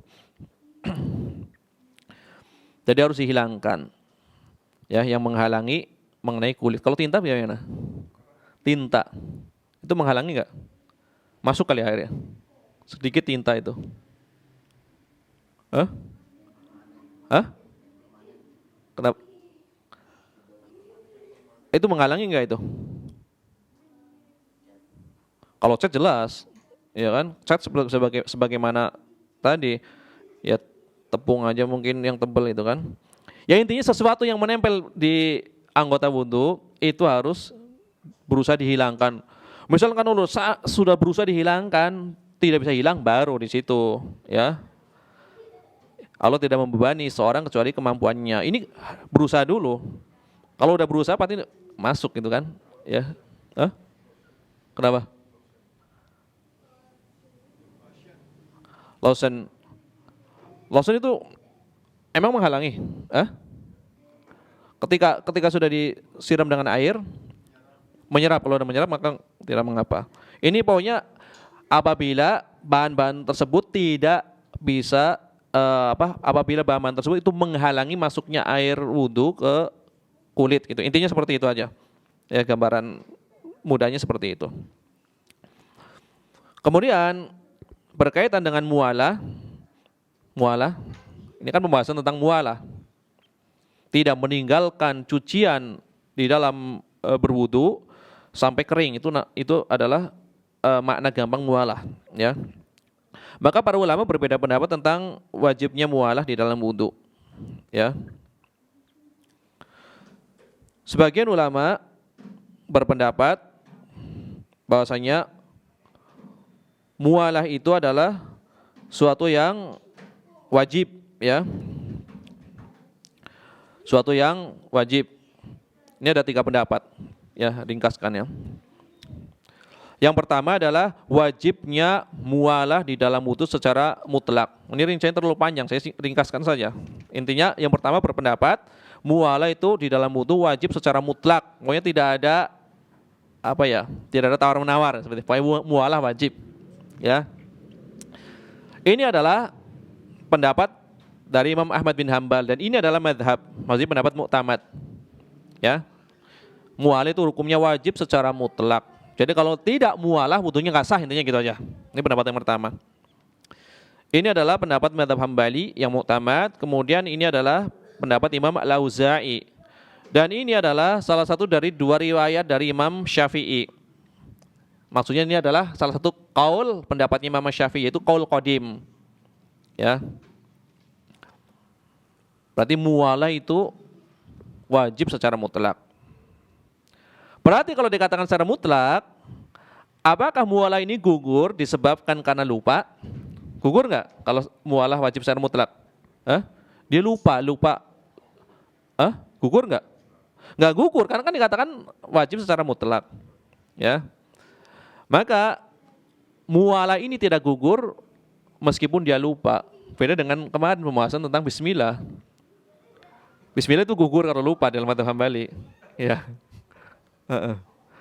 Jadi harus dihilangkan, ya, yang menghalangi mengenai kulit. Kalau tinta bagaimana? Tinta itu menghalangi nggak? Masuk kali airnya, sedikit tinta itu. Kenapa? Itu menghalangi nggak itu? Kalau cat jelas, ya kan? Cat sebagaimana tadi, ya tepung aja mungkin yang tebal itu kan. Ya intinya sesuatu yang menempel di anggota wudu itu harus berusaha dihilangkan. Misalkan dulu sudah berusaha dihilangkan, tidak bisa hilang, baru di situ, ya. Allah tidak membebani seorang kecuali kemampuannya. Ini berusaha dulu. Kalau udah berusaha pasti masuk gitu kan, ya. Kenapa? Lotion. Lotion itu emang menghalangi? Ketika sudah disiram dengan air, menyerap. Kalau sudah menyerap maka tidak mengapa. Ini pokoknya apabila bahan-bahan tersebut tidak bisa apabila bahan-bahan tersebut itu menghalangi masuknya air wudhu ke kulit gitu. Intinya seperti itu aja. Ya, gambaran mudahnya seperti itu. Kemudian berkaitan dengan mualah. Ini kan pembahasan tentang mualah. Tidak meninggalkan cucian di dalam berwudu sampai kering, itu adalah makna gampang mualah, ya. Maka para ulama berbeda pendapat tentang wajibnya mualah di dalam wudu, ya. Sebagian ulama berpendapat bahwasanya mualah itu adalah suatu yang wajib, ya. Suatu yang wajib. Ini ada 3 pendapat, ya, ringkaskan ya. Yang pertama adalah wajibnya mualah di dalam wudu secara mutlak. Ini rincian terlalu panjang, saya ringkaskan saja. Intinya yang pertama berpendapat mualah itu di dalam wudu wajib secara mutlak. Pokoknya tidak ada tidak ada tawar-menawar seperti pokoknya mualah wajib, ya. Ini adalah pendapat dari Imam Ahmad bin Hambal dan ini adalah madhab, maksudnya pendapat muktamad, ya. Mualah itu hukumnya wajib secara mutlak. Jadi kalau tidak mualah wudunya nggak sah, intinya gitu aja. Ini pendapat yang pertama. Ini adalah pendapat madhab Hambali yang muktamad. Kemudian ini adalah pendapat Imam Al-Auza'i. Dan ini adalah salah satu dari 2 riwayat dari Imam Syafi'i. Maksudnya ini adalah salah satu qaul pendapatnya Imam Syafi'i, yaitu qaul qadim, ya. Berarti mualah itu wajib secara mutlak. Berarti kalau dikatakan secara mutlak, apakah mualah ini gugur disebabkan karena lupa? Gugur nggak kalau mualah wajib secara mutlak? Dia lupa. Gugur nggak? Nggak gugur, karena kan dikatakan wajib secara mutlak, ya. Maka mualah ini tidak gugur meskipun dia lupa. Beda dengan kemarin pembahasan tentang bismillah. Bismillah itu gugur kalau lupa dalam madhab Hambali, ya.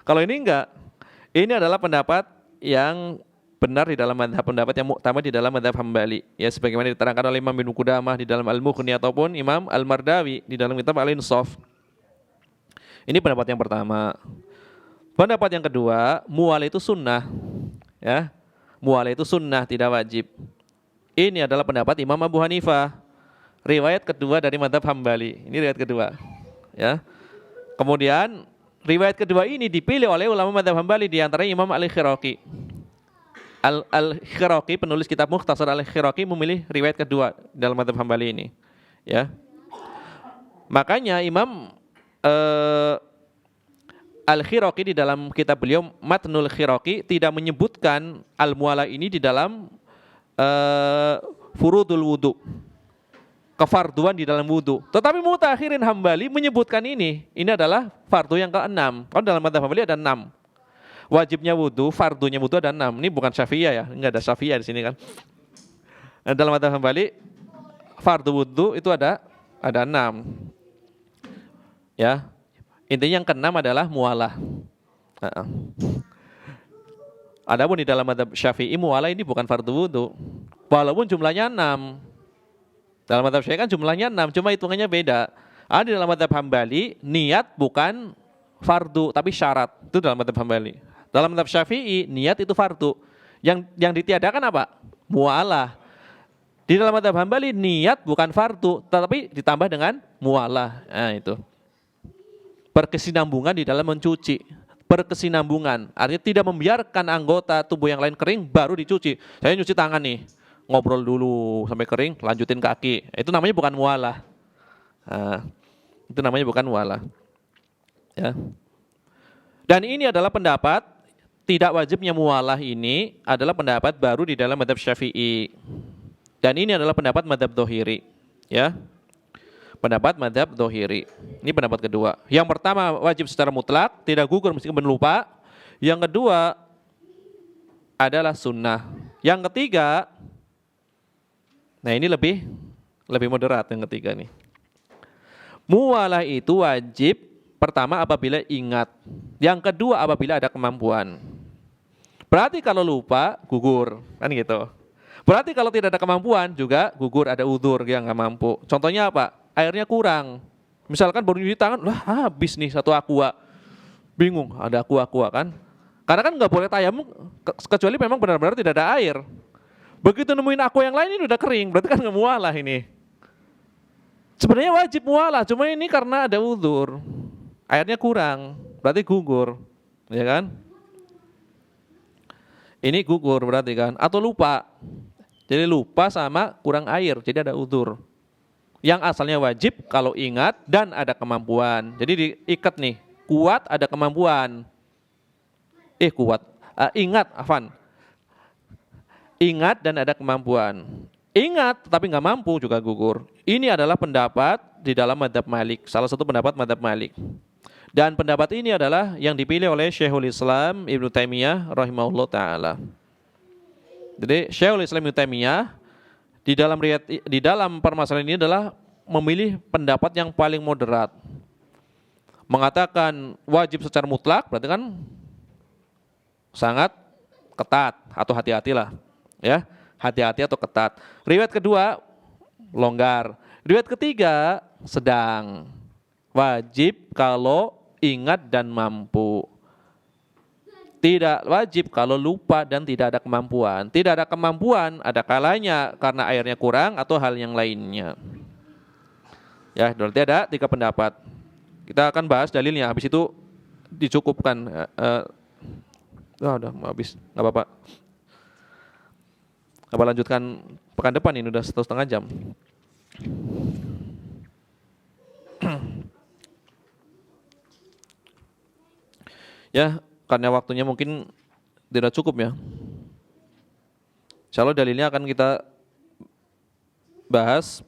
Kalau ini enggak. Ini adalah pendapat yang benar di dalam madhab, pendapat yang muktamad di dalam madhab Hambali, ya, sebagaimana diterangkan oleh Imam Ibnu Qudamah di dalam Al-Mughni ataupun Imam Al-Mardawi di dalam kitab Al-Insaf. Ini pendapat yang pertama. Pendapat yang kedua, mualah itu sunnah, ya. Mualah itu sunnah, tidak wajib. Ini adalah pendapat Imam Abu Hanifah. Riwayat kedua dari madhab Hambali. Ini riwayat kedua, ya. Kemudian riwayat kedua ini dipilih oleh ulama madhab Hambali, di antaranya Imam Al-Khiraqi. Al-Khiraqi, penulis kitab Mukhtasar Al-Khiraqi, memilih riwayat kedua dalam madhab Hambali ini, ya. Makanya Imam Al-Khiraqi di dalam kitab beliau Matnul Khiraqi tidak menyebutkan al-mualah ini di dalam furudul wudu, kefarduan di dalam wudu. Tetapi Mutakhirin Hambali menyebutkan ini adalah fardu yang ke-6. Kalau dalam madhab Hambali ada 6. Wajibnya wudu, fardunya wudu ada 6. Ini bukan Syafi'iyah, ya, enggak ada Syafi'iyah di sini kan. Nah, dalam madhab Hambali fardu wudu itu ada 6. Ya. Intinya yang ke-6 adalah mualah. Adapun di dalam madhab Syafi'i mualah ini bukan fardu wudu. Walaupun jumlahnya 6. Dalam madhab Syafi'i kan jumlahnya 6, cuma hitungannya beda. Ada di dalam madhab Hambali, niat bukan fardu, tapi syarat. Itu dalam madhab Hambali. Dalam madhab Syafi'i, niat itu fardu. Yang ditiadakan apa? Mualah. Di dalam madhab Hambali, niat bukan fardu, tetapi ditambah dengan mualah. Nah, itu. Berkesinambungan di dalam mencuci. Berkesinambungan, artinya tidak membiarkan anggota tubuh yang lain kering, baru dicuci. Saya nyuci tangan nih, ngobrol dulu sampai kering, lanjutin kaki. Itu namanya bukan mualah. Nah, itu namanya bukan mualah, ya. Dan ini adalah pendapat tidak wajibnya mualah, ini adalah pendapat baru di dalam madhab Syafi'i. Dan ini adalah pendapat madhab Dhohiri, ya. Pendapat madhab Dhohiri. Ini pendapat kedua. Yang pertama wajib secara mutlak, tidak gugur meskipun lupa. Yang kedua adalah sunnah. Yang ketiga Nah ini lebih moderat yang ketiga nih. Muwalah itu wajib pertama apabila ingat. Yang kedua apabila ada kemampuan. Berarti kalau lupa gugur, kan gitu. Berarti kalau tidak ada kemampuan juga gugur, ada udzur yang nggak mampu. Contohnya apa? Airnya kurang. Misalkan baru nyuci tangan, lah habis nih satu aqua. Bingung, ada aqua kan? Karena kan nggak boleh tayamum kecuali memang benar-benar tidak ada air. Begitu nemuin aqua yang lain ini udah kering, berarti kan nggak mualah ini. Sebenarnya wajib mualah, cuma ini karena ada udzur. Airnya kurang, berarti gugur, ya kan? Ini gugur berarti kan, atau lupa. Jadi lupa sama kurang air, jadi ada udzur. Yang asalnya wajib kalau ingat dan ada kemampuan. Jadi diikat nih, kuat ada kemampuan. Kuat, ingat, Afan. Ingat dan ada kemampuan. Ingat tapi nggak mampu juga gugur. Ini adalah pendapat di dalam mazhab Malik, salah satu pendapat mazhab Malik. Dan pendapat ini adalah yang dipilih oleh Syekhul Islam Ibnu Taimiyah rahimahullah taala. Jadi Syekhul Islam Ibnu Taimiyah di dalam permasalahan ini adalah memilih pendapat yang paling moderat. Mengatakan wajib secara mutlak berarti kan sangat ketat atau hati-hatilah, ya. Hati-hati atau ketat. Riwayat kedua longgar. Riwayat ketiga sedang. Wajib kalau ingat dan mampu. Tidak wajib kalau lupa dan tidak ada kemampuan. Tidak ada kemampuan ada kalanya karena airnya kurang atau hal yang lainnya. Ya, berarti ada 3 pendapat. Kita akan bahas dalilnya. Habis itu dicukupkan. Udah habis, nggak apa-apa. Apa lanjutkan pekan depan ini udah 1,5 jam. Ya, karena waktunya mungkin tidak cukup ya. Insyaallah dalilnya akan kita bahas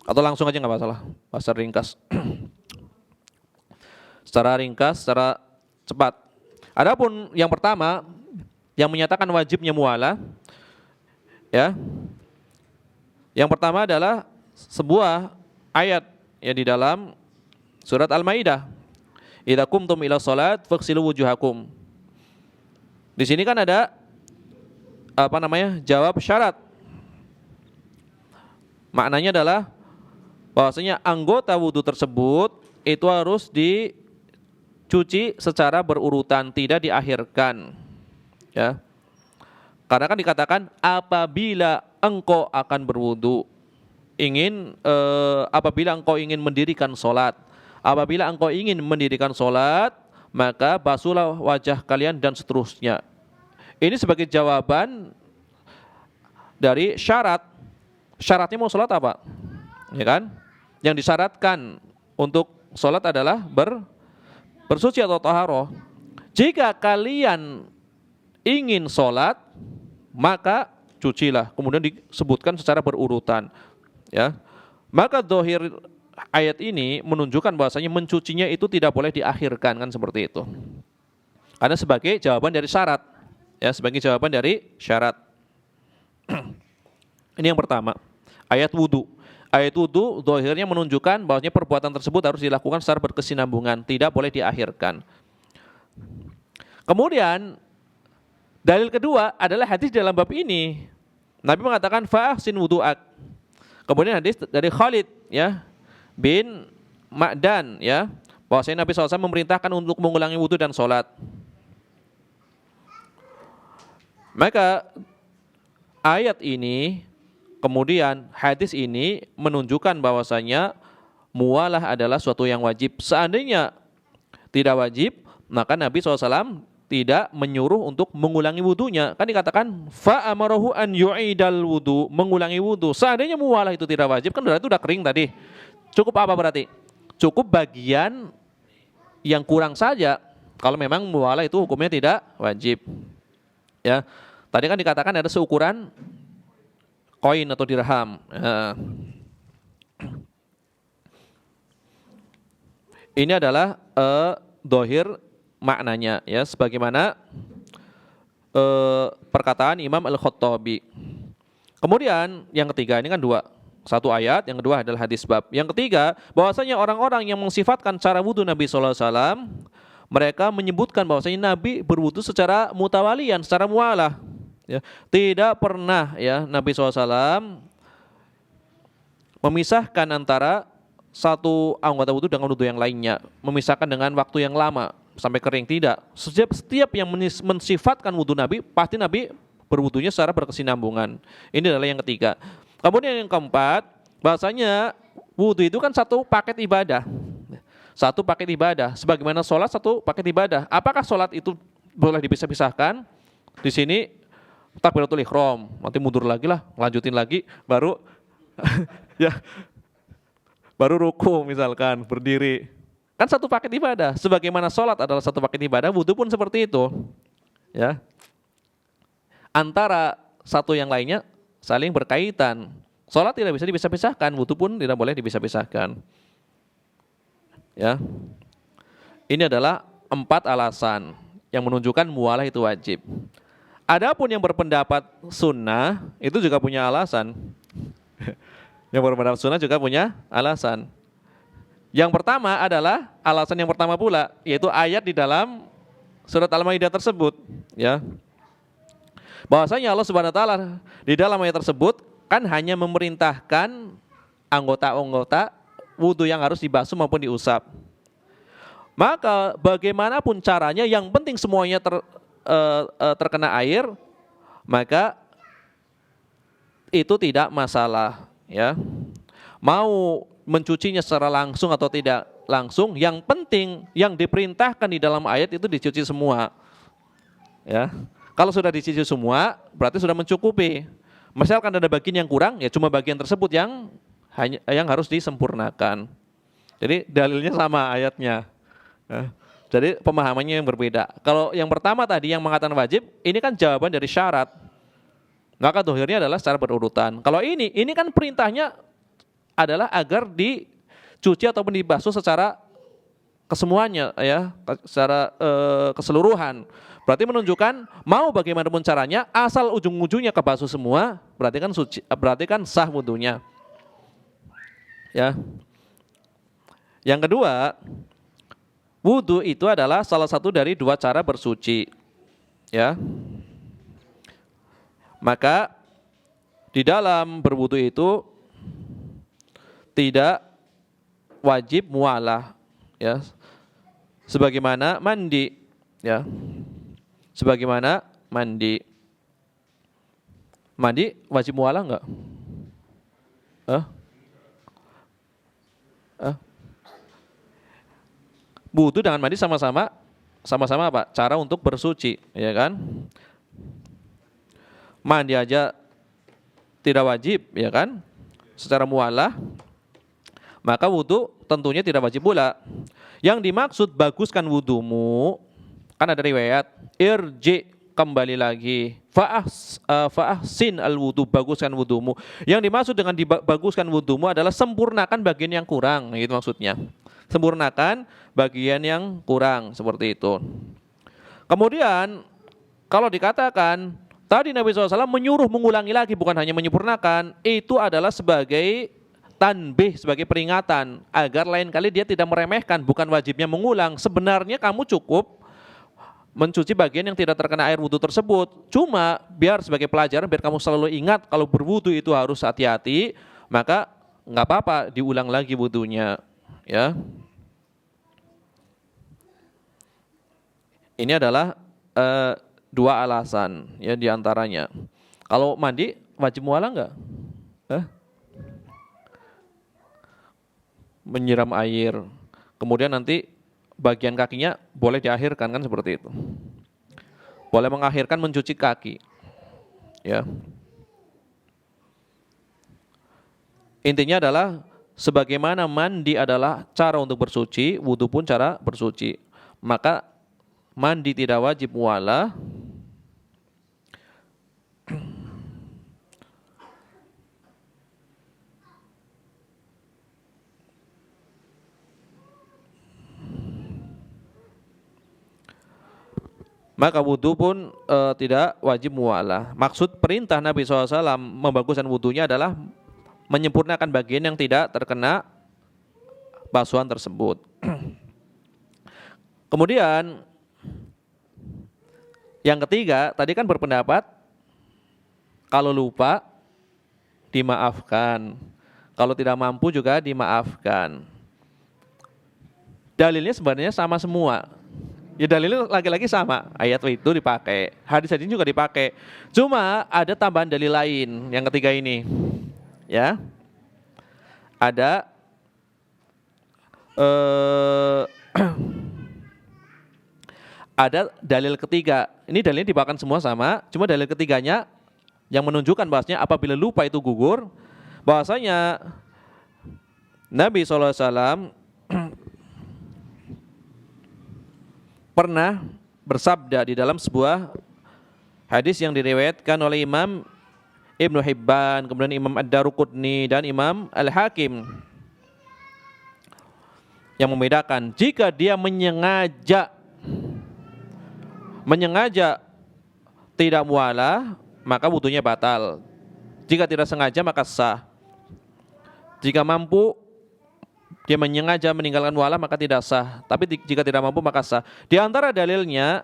atau langsung aja nggak masalah, bahasa ringkas. Secara ringkas, secara cepat. Adapun yang pertama yang menyatakan wajibnya mualah, ya. Yang pertama adalah sebuah ayat yang di dalam surat Al-Maidah. Idza qumtum ila shalat faghsilu wujuhakum. Di sini kan ada jawab syarat. Maknanya adalah bahwasanya anggota wudu tersebut itu harus dicuci secara berurutan, tidak diakhirkan. Ya. Karena kan dikatakan apabila engkau akan berwudu, apabila engkau ingin mendirikan sholat, apabila engkau ingin mendirikan sholat, maka basuhlah wajah kalian dan seterusnya. Ini sebagai jawaban dari syarat. Syaratnya mau sholat apa? Ya kan? Yang disyaratkan untuk sholat adalah bersuci atau taharoh. Jika kalian ingin sholat, maka cucilah. Kemudian disebutkan secara berurutan. Ya, maka zahir ayat ini menunjukkan bahwasanya mencucinya itu tidak boleh diakhirkan, kan seperti itu. Karena sebagai jawaban dari syarat, ya, sebagai jawaban dari syarat. Ini yang pertama, ayat wudu. Ayat wudu zahirnya menunjukkan bahwasanya perbuatan tersebut harus dilakukan secara berkesinambungan, tidak boleh diakhirkan. Kemudian dalil kedua adalah hadis dalam bab ini. Nabi mengatakan fa'ahsin wudu'ak. Kemudian hadis dari Khalid, ya, bin Ma'dan, ya, bahwasanya Nabi SAW memerintahkan untuk mengulangi wudu dan sholat. Maka ayat ini, kemudian hadis ini menunjukkan bahwasanya mualah adalah suatu yang wajib. Seandainya tidak wajib, maka Nabi SAW tidak menyuruh untuk mengulangi wudunya. Kan dikatakan fa'amarahu an yu'idal wudu, mengulangi wudu. Seandainya muwalah itu tidak wajib, kan berarti udah kering tadi. Cukup apa berarti? Cukup bagian yang kurang saja. Kalau memang muwalah itu hukumnya tidak wajib. Ya. Tadi kan dikatakan ada seukuran koin atau dirham. Ini adalah dohir maknanya ya sebagaimana perkataan Imam Al-Khattabi. Kemudian yang ketiga ini kan dua. Satu ayat, yang kedua adalah hadis bab. Yang ketiga, bahwasanya orang-orang yang mensifatkan cara wudu Nabi sallallahu alaihi wasallam, mereka menyebutkan bahwasanya Nabi berwudu secara mutawalian, secara mualah. Ya, tidak pernah ya Nabi SAW memisahkan antara satu anggota wudu dengan wudu yang lainnya, memisahkan dengan waktu yang lama sampai kering, tidak. Setiap yang mensifatkan wudu Nabi, pasti Nabi berwudunya secara berkesinambungan. Ini adalah yang ketiga. Kemudian yang keempat, bahasanya wudu itu kan satu paket ibadah. Satu paket ibadah, sebagaimana sholat satu paket ibadah. Apakah sholat itu boleh dipisah-pisahkan? Di sini takbiratul ihram, nanti mundur lagi lah, lanjutin lagi, baru ya baru ruku misalkan, berdiri. Kan satu paket ibadah. Sebagaimana sholat adalah satu paket ibadah, wudu pun seperti itu. Ya. Antara satu yang lainnya saling berkaitan. Sholat tidak bisa dipisah-pisahkan, wudu pun tidak boleh dipisah-pisahkan. Ya. Ini adalah 4 alasan yang menunjukkan mualah itu wajib. Adapun yang berpendapat sunnah itu juga punya alasan. Yang berpendapat sunnah juga punya alasan. Yang pertama adalah alasan yang pertama pula, yaitu ayat di dalam surat Al-Maidah tersebut, ya. Bahwasanya Allah Subhanahu wa taala di dalam ayat tersebut kan hanya memerintahkan anggota-anggota wudu yang harus dibasuh maupun diusap. Maka bagaimanapun caranya, yang penting semuanya terkena air, maka itu tidak masalah, ya. Mau mencucinya secara langsung atau tidak langsung, yang penting yang diperintahkan di dalam ayat itu dicuci semua. Ya. Kalau sudah dicuci semua, berarti sudah mencukupi. Misalkan ada bagian yang kurang, ya cuma bagian tersebut yang harus disempurnakan. Jadi dalilnya sama ayatnya. Ya. Jadi pemahamannya yang berbeda. Kalau yang pertama tadi yang mengatakan wajib, ini kan jawaban dari syarat. Maka dohirnya adalah secara berurutan. Kalau ini kan perintahnya adalah agar dicuci ataupun dibasuh secara kesemuanya, ya, secara keseluruhan. Berarti menunjukkan mau bagaimanapun caranya, asal ujung-ujungnya kebasuh semua, berarti kan suci, berarti kan sah wudunya. Ya. Yang kedua, wudu itu adalah salah satu dari 2 cara bersuci, ya. Maka di dalam berwudu itu tidak wajib mualah, ya. Sebagaimana mandi, ya. Sebagaimana mandi. Mandi wajib mualah enggak? Wudu dengan mandi sama-sama apa? Cara untuk bersuci, ya kan? Mandi aja tidak wajib, ya kan? Secara mualah, maka wudu tentunya tidak wajib pula. Yang dimaksud baguskan wudumu, kan ada riwayat, irji, kembali lagi, fa'ahsin al-wudu, baguskan wudumu. Yang dimaksud dengan dibaguskan wudumu adalah sempurnakan bagian yang kurang, gitu maksudnya. Sempurnakan bagian yang kurang, seperti itu. Kemudian kalau dikatakan tadi Nabi SAW menyuruh mengulangi lagi, bukan hanya menyempurnakan, itu adalah sebagai tanbih, sebagai peringatan agar lain kali dia tidak meremehkan, bukan wajibnya mengulang. Sebenarnya kamu cukup mencuci bagian yang tidak terkena air wudu tersebut. Cuma biar sebagai pelajaran, biar kamu selalu ingat kalau berwudu itu harus hati-hati, maka nggak apa-apa diulang lagi wudunya, ya. Ini adalah 2 alasan, ya, diantaranya. Kalau mandi wajib mualah nggak? Menyiram air, kemudian nanti bagian kakinya boleh diakhirkan, kan seperti itu. Boleh mengakhirkan mencuci kaki, ya. Intinya adalah sebagaimana mandi adalah cara untuk bersuci, wudu pun cara bersuci. Maka mandi tidak wajib mualah. maka wudhu pun tidak wajib mualah. Maksud perintah Nabi SAW membaguskan wudhunya adalah menyempurnakan bagian yang tidak terkena basuhan tersebut. Kemudian yang ketiga, tadi kan berpendapat kalau lupa dimaafkan, kalau tidak mampu juga dimaafkan. Dalilnya sebenarnya sama semua. Ya dalilnya lagi-lagi sama, ayat itu dipakai, hadis-hadis juga dipakai. Cuma ada tambahan dalil lain yang ketiga ini. Ya. Ada ada dalil ketiga. Ini dalilnya dibawakan semua sama, cuma dalil ketiganya yang menunjukkan bahasanya apabila lupa itu gugur, bahwasanya Nabi SAW pernah bersabda di dalam sebuah hadis yang diriwayatkan oleh Imam Ibnu Hibban, kemudian Imam Ad-Daruqutni dan Imam Al-Hakim, yang membedakan jika dia menyengaja tidak mualah, maka wudunya batal. Jika tidak sengaja maka sah. Jika mampu dia menyengaja meninggalkan mualah maka tidak sah. Tapi jika tidak mampu maka sah. Di antara dalilnya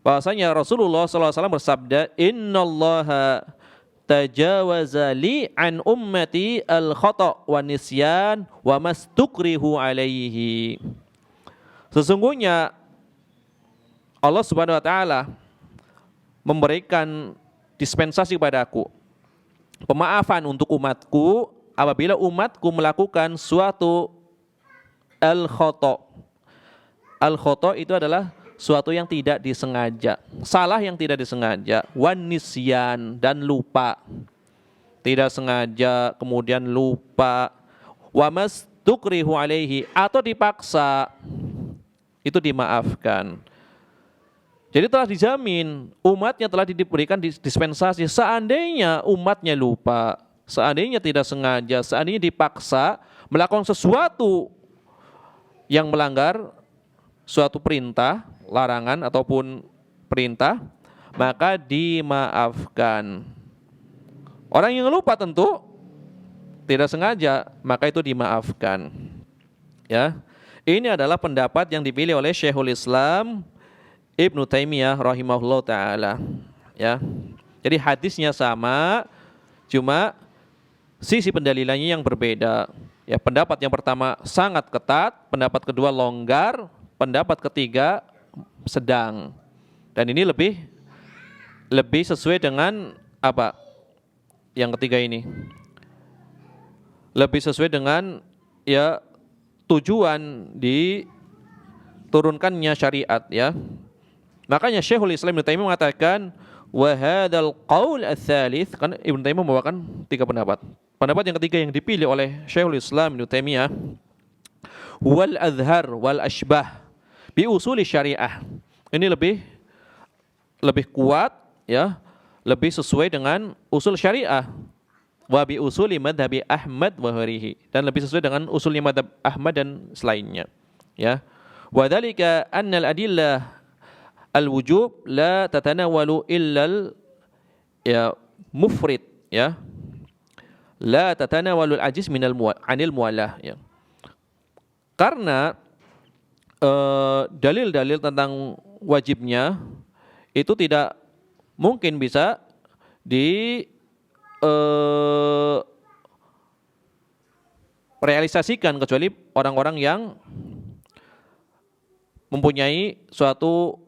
bahwasanya Rasulullah SAW bersabda, Innallaha tajawaza li an ummati al-khata' wa nisyan wa mastukrihu alaihi. Sesungguhnya Allah Subhanahu wa taala memberikan dispensasi kepadaku, pemaafan untuk umatku apabila umatku melakukan suatu al-khata'. Al-khata' itu adalah suatu yang tidak disengaja, salah yang tidak disengaja, wan nisyan, dan lupa. Tidak sengaja kemudian lupa, wa mastukrihu alaihi, atau dipaksa, itu dimaafkan. Jadi telah dijamin, umatnya telah diberikan dispensasi. Seandainya umatnya lupa, seandainya tidak sengaja, seandainya dipaksa melakukan sesuatu yang melanggar suatu perintah, larangan ataupun perintah, maka dimaafkan. Orang yang lupa tentu tidak sengaja, maka itu dimaafkan. Ya, ini adalah pendapat yang dipilih oleh Syekhul Islam Ibnu Taimiyah rahimahullah ta'ala. Ya. Jadi hadisnya sama, cuma sisi pendalilannya yang berbeda. Ya, pendapat yang pertama sangat ketat, pendapat kedua longgar, pendapat ketiga sedang. Dan ini lebih sesuai dengan apa? Yang ketiga ini. Lebih sesuai dengan ya tujuan diturunkannya syariat, ya. Makanya Syekhul Islam Ibnu Taimiyah mengatakan wa hadzal qaul ats-tsalits, kan Ibnu Taimiyah membawakan tiga pendapat. Pendapat yang ketiga yang dipilih oleh Syekhul Islam Ibnu Taimiyah wal azhar wal ashbah bi usuli syariah. Ini lebih kuat, ya, lebih sesuai dengan usul syariah. Wa bi usuli madhabi Ahmad wa ghairihi, dan lebih sesuai dengan usulnya madhab Ahmad dan selainnya, ya. Wa dzalika anna al-adillah al-wujub la tatanawalu illal ya mufrid, ya, la tatanawalu al-ajiz anil mualah, ya. Karena dalil-dalil tentang wajibnya itu tidak mungkin bisa realisasikan kecuali orang-orang yang mempunyai suatu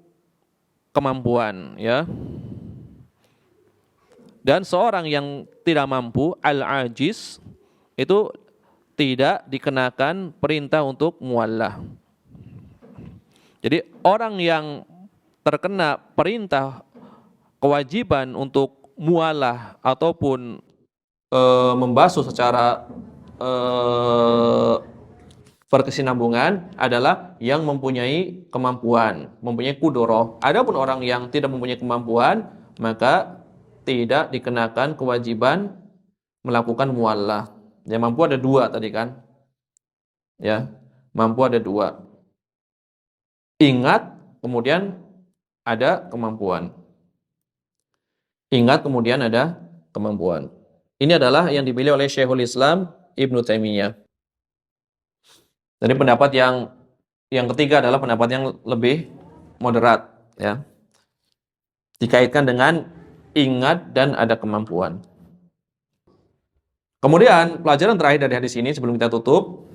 kemampuan, ya. Dan seorang yang tidak mampu, al-ajiz, itu tidak dikenakan perintah untuk muallah. Jadi orang yang terkena perintah kewajiban untuk mualah ataupun membasuh secara berkesinambungan adalah yang mempunyai kemampuan, mempunyai kudoroh. Adapun orang yang tidak mempunyai kemampuan, maka tidak dikenakan kewajiban melakukan mualah. Yang mampu ada dua tadi kan, ya, mampu ada dua. Ingat, kemudian ada kemampuan. Ingat kemudian ada kemampuan. Ini adalah yang dipilih oleh Syekhul Islam Ibnu Taimiyah. Jadi pendapat yang ketiga adalah pendapat yang lebih moderat, ya. Dikaitkan dengan ingat dan ada kemampuan. Kemudian pelajaran terakhir dari hadis ini sebelum kita tutup,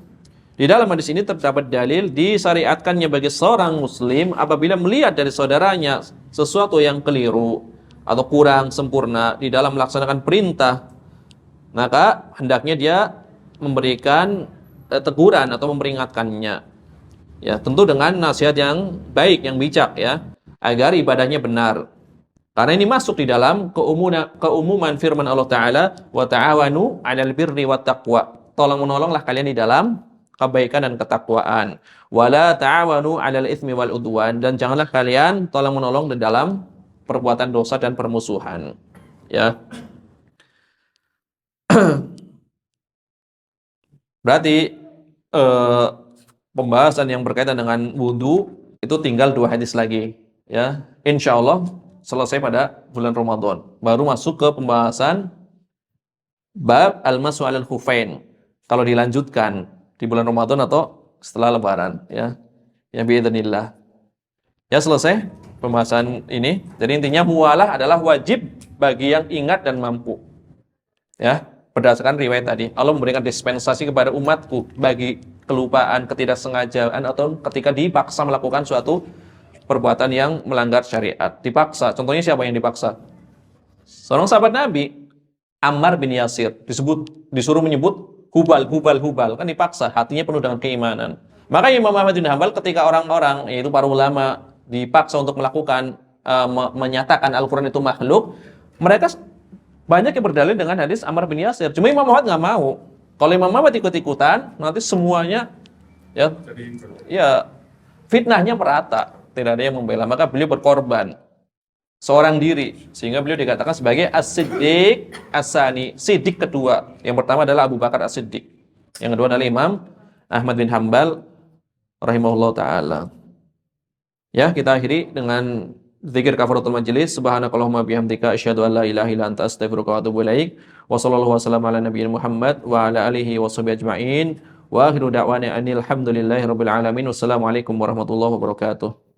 di dalam hadis ini terdapat dalil disyariatkannya bagi seorang muslim apabila melihat dari saudaranya sesuatu yang keliru atau kurang sempurna di dalam melaksanakan perintah, maka hendaknya dia memberikan teguran atau memperingatkannya. Ya, tentu dengan nasihat yang baik, yang bijak, ya, agar ibadahnya benar. Karena ini masuk di dalam keumuman firman Allah Ta'ala, wa ta'awanu 'alal birri wat taqwa. Tolong menolonglah kalian di dalam kebaikan dan ketakwaan. Wala ta'awanu 'alal itsmi wal udwan, dan janganlah kalian tolong menolong di dalam perbuatan dosa dan permusuhan. Ya. Berarti pembahasan yang berkaitan dengan wudu itu tinggal 2 hadis lagi, ya. Insyaallah selesai pada bulan Ramadan. Baru masuk ke pembahasan bab al-mashu 'alal khufain. Kalau dilanjutkan di bulan Ramadan atau setelah lebaran, ya. Ya biidznillah. Ya, selesai pembahasan ini. Jadi intinya mualah adalah wajib bagi yang ingat dan mampu. Ya, berdasarkan riwayat tadi, Allah memberikan dispensasi kepada umatku bagi kelupaan, ketidaksengajaan atau ketika dipaksa melakukan suatu perbuatan yang melanggar syariat. Dipaksa. Contohnya siapa yang dipaksa? Seorang sahabat Nabi, Ammar bin Yasir, disuruh menyebut Hubal, kan dipaksa, hatinya penuh dengan keimanan. Maka Imam Ahmad bin Hanbal ketika orang-orang, yaitu para ulama, dipaksa untuk melakukan menyatakan Al-Quran itu makhluk, mereka banyak yang berdalil dengan hadis Ammar bin Yasir. Cuma Imam Ahmad nggak mau. Kalau Imam Ahmad ikut-ikutan, nanti semuanya ya fitnahnya merata, tidak ada yang membela. Maka beliau berkorban seorang diri, sehingga beliau dikatakan sebagai As-Siddiq As-Sani, Siddiq kedua. Yang pertama adalah Abu Bakar As-Siddiq, yang kedua adalah Imam Ahmad bin Hanbal rahimahullah ta'ala. Ya, kita akhiri dengan zikir kafaratul majlis. Subhanakallahumma bihamdika asyhadu an la ilaha illa anta astaghfiruka wa atubu ilaik. Wa sallallahu wasallam ala nabiyina Muhammad wa ala alihi washabihi ajmain. Wa akhiru da'wana anil hamdulillahi rabbil alamin. Wassalamualaikum warahmatullahi wabarakatuh.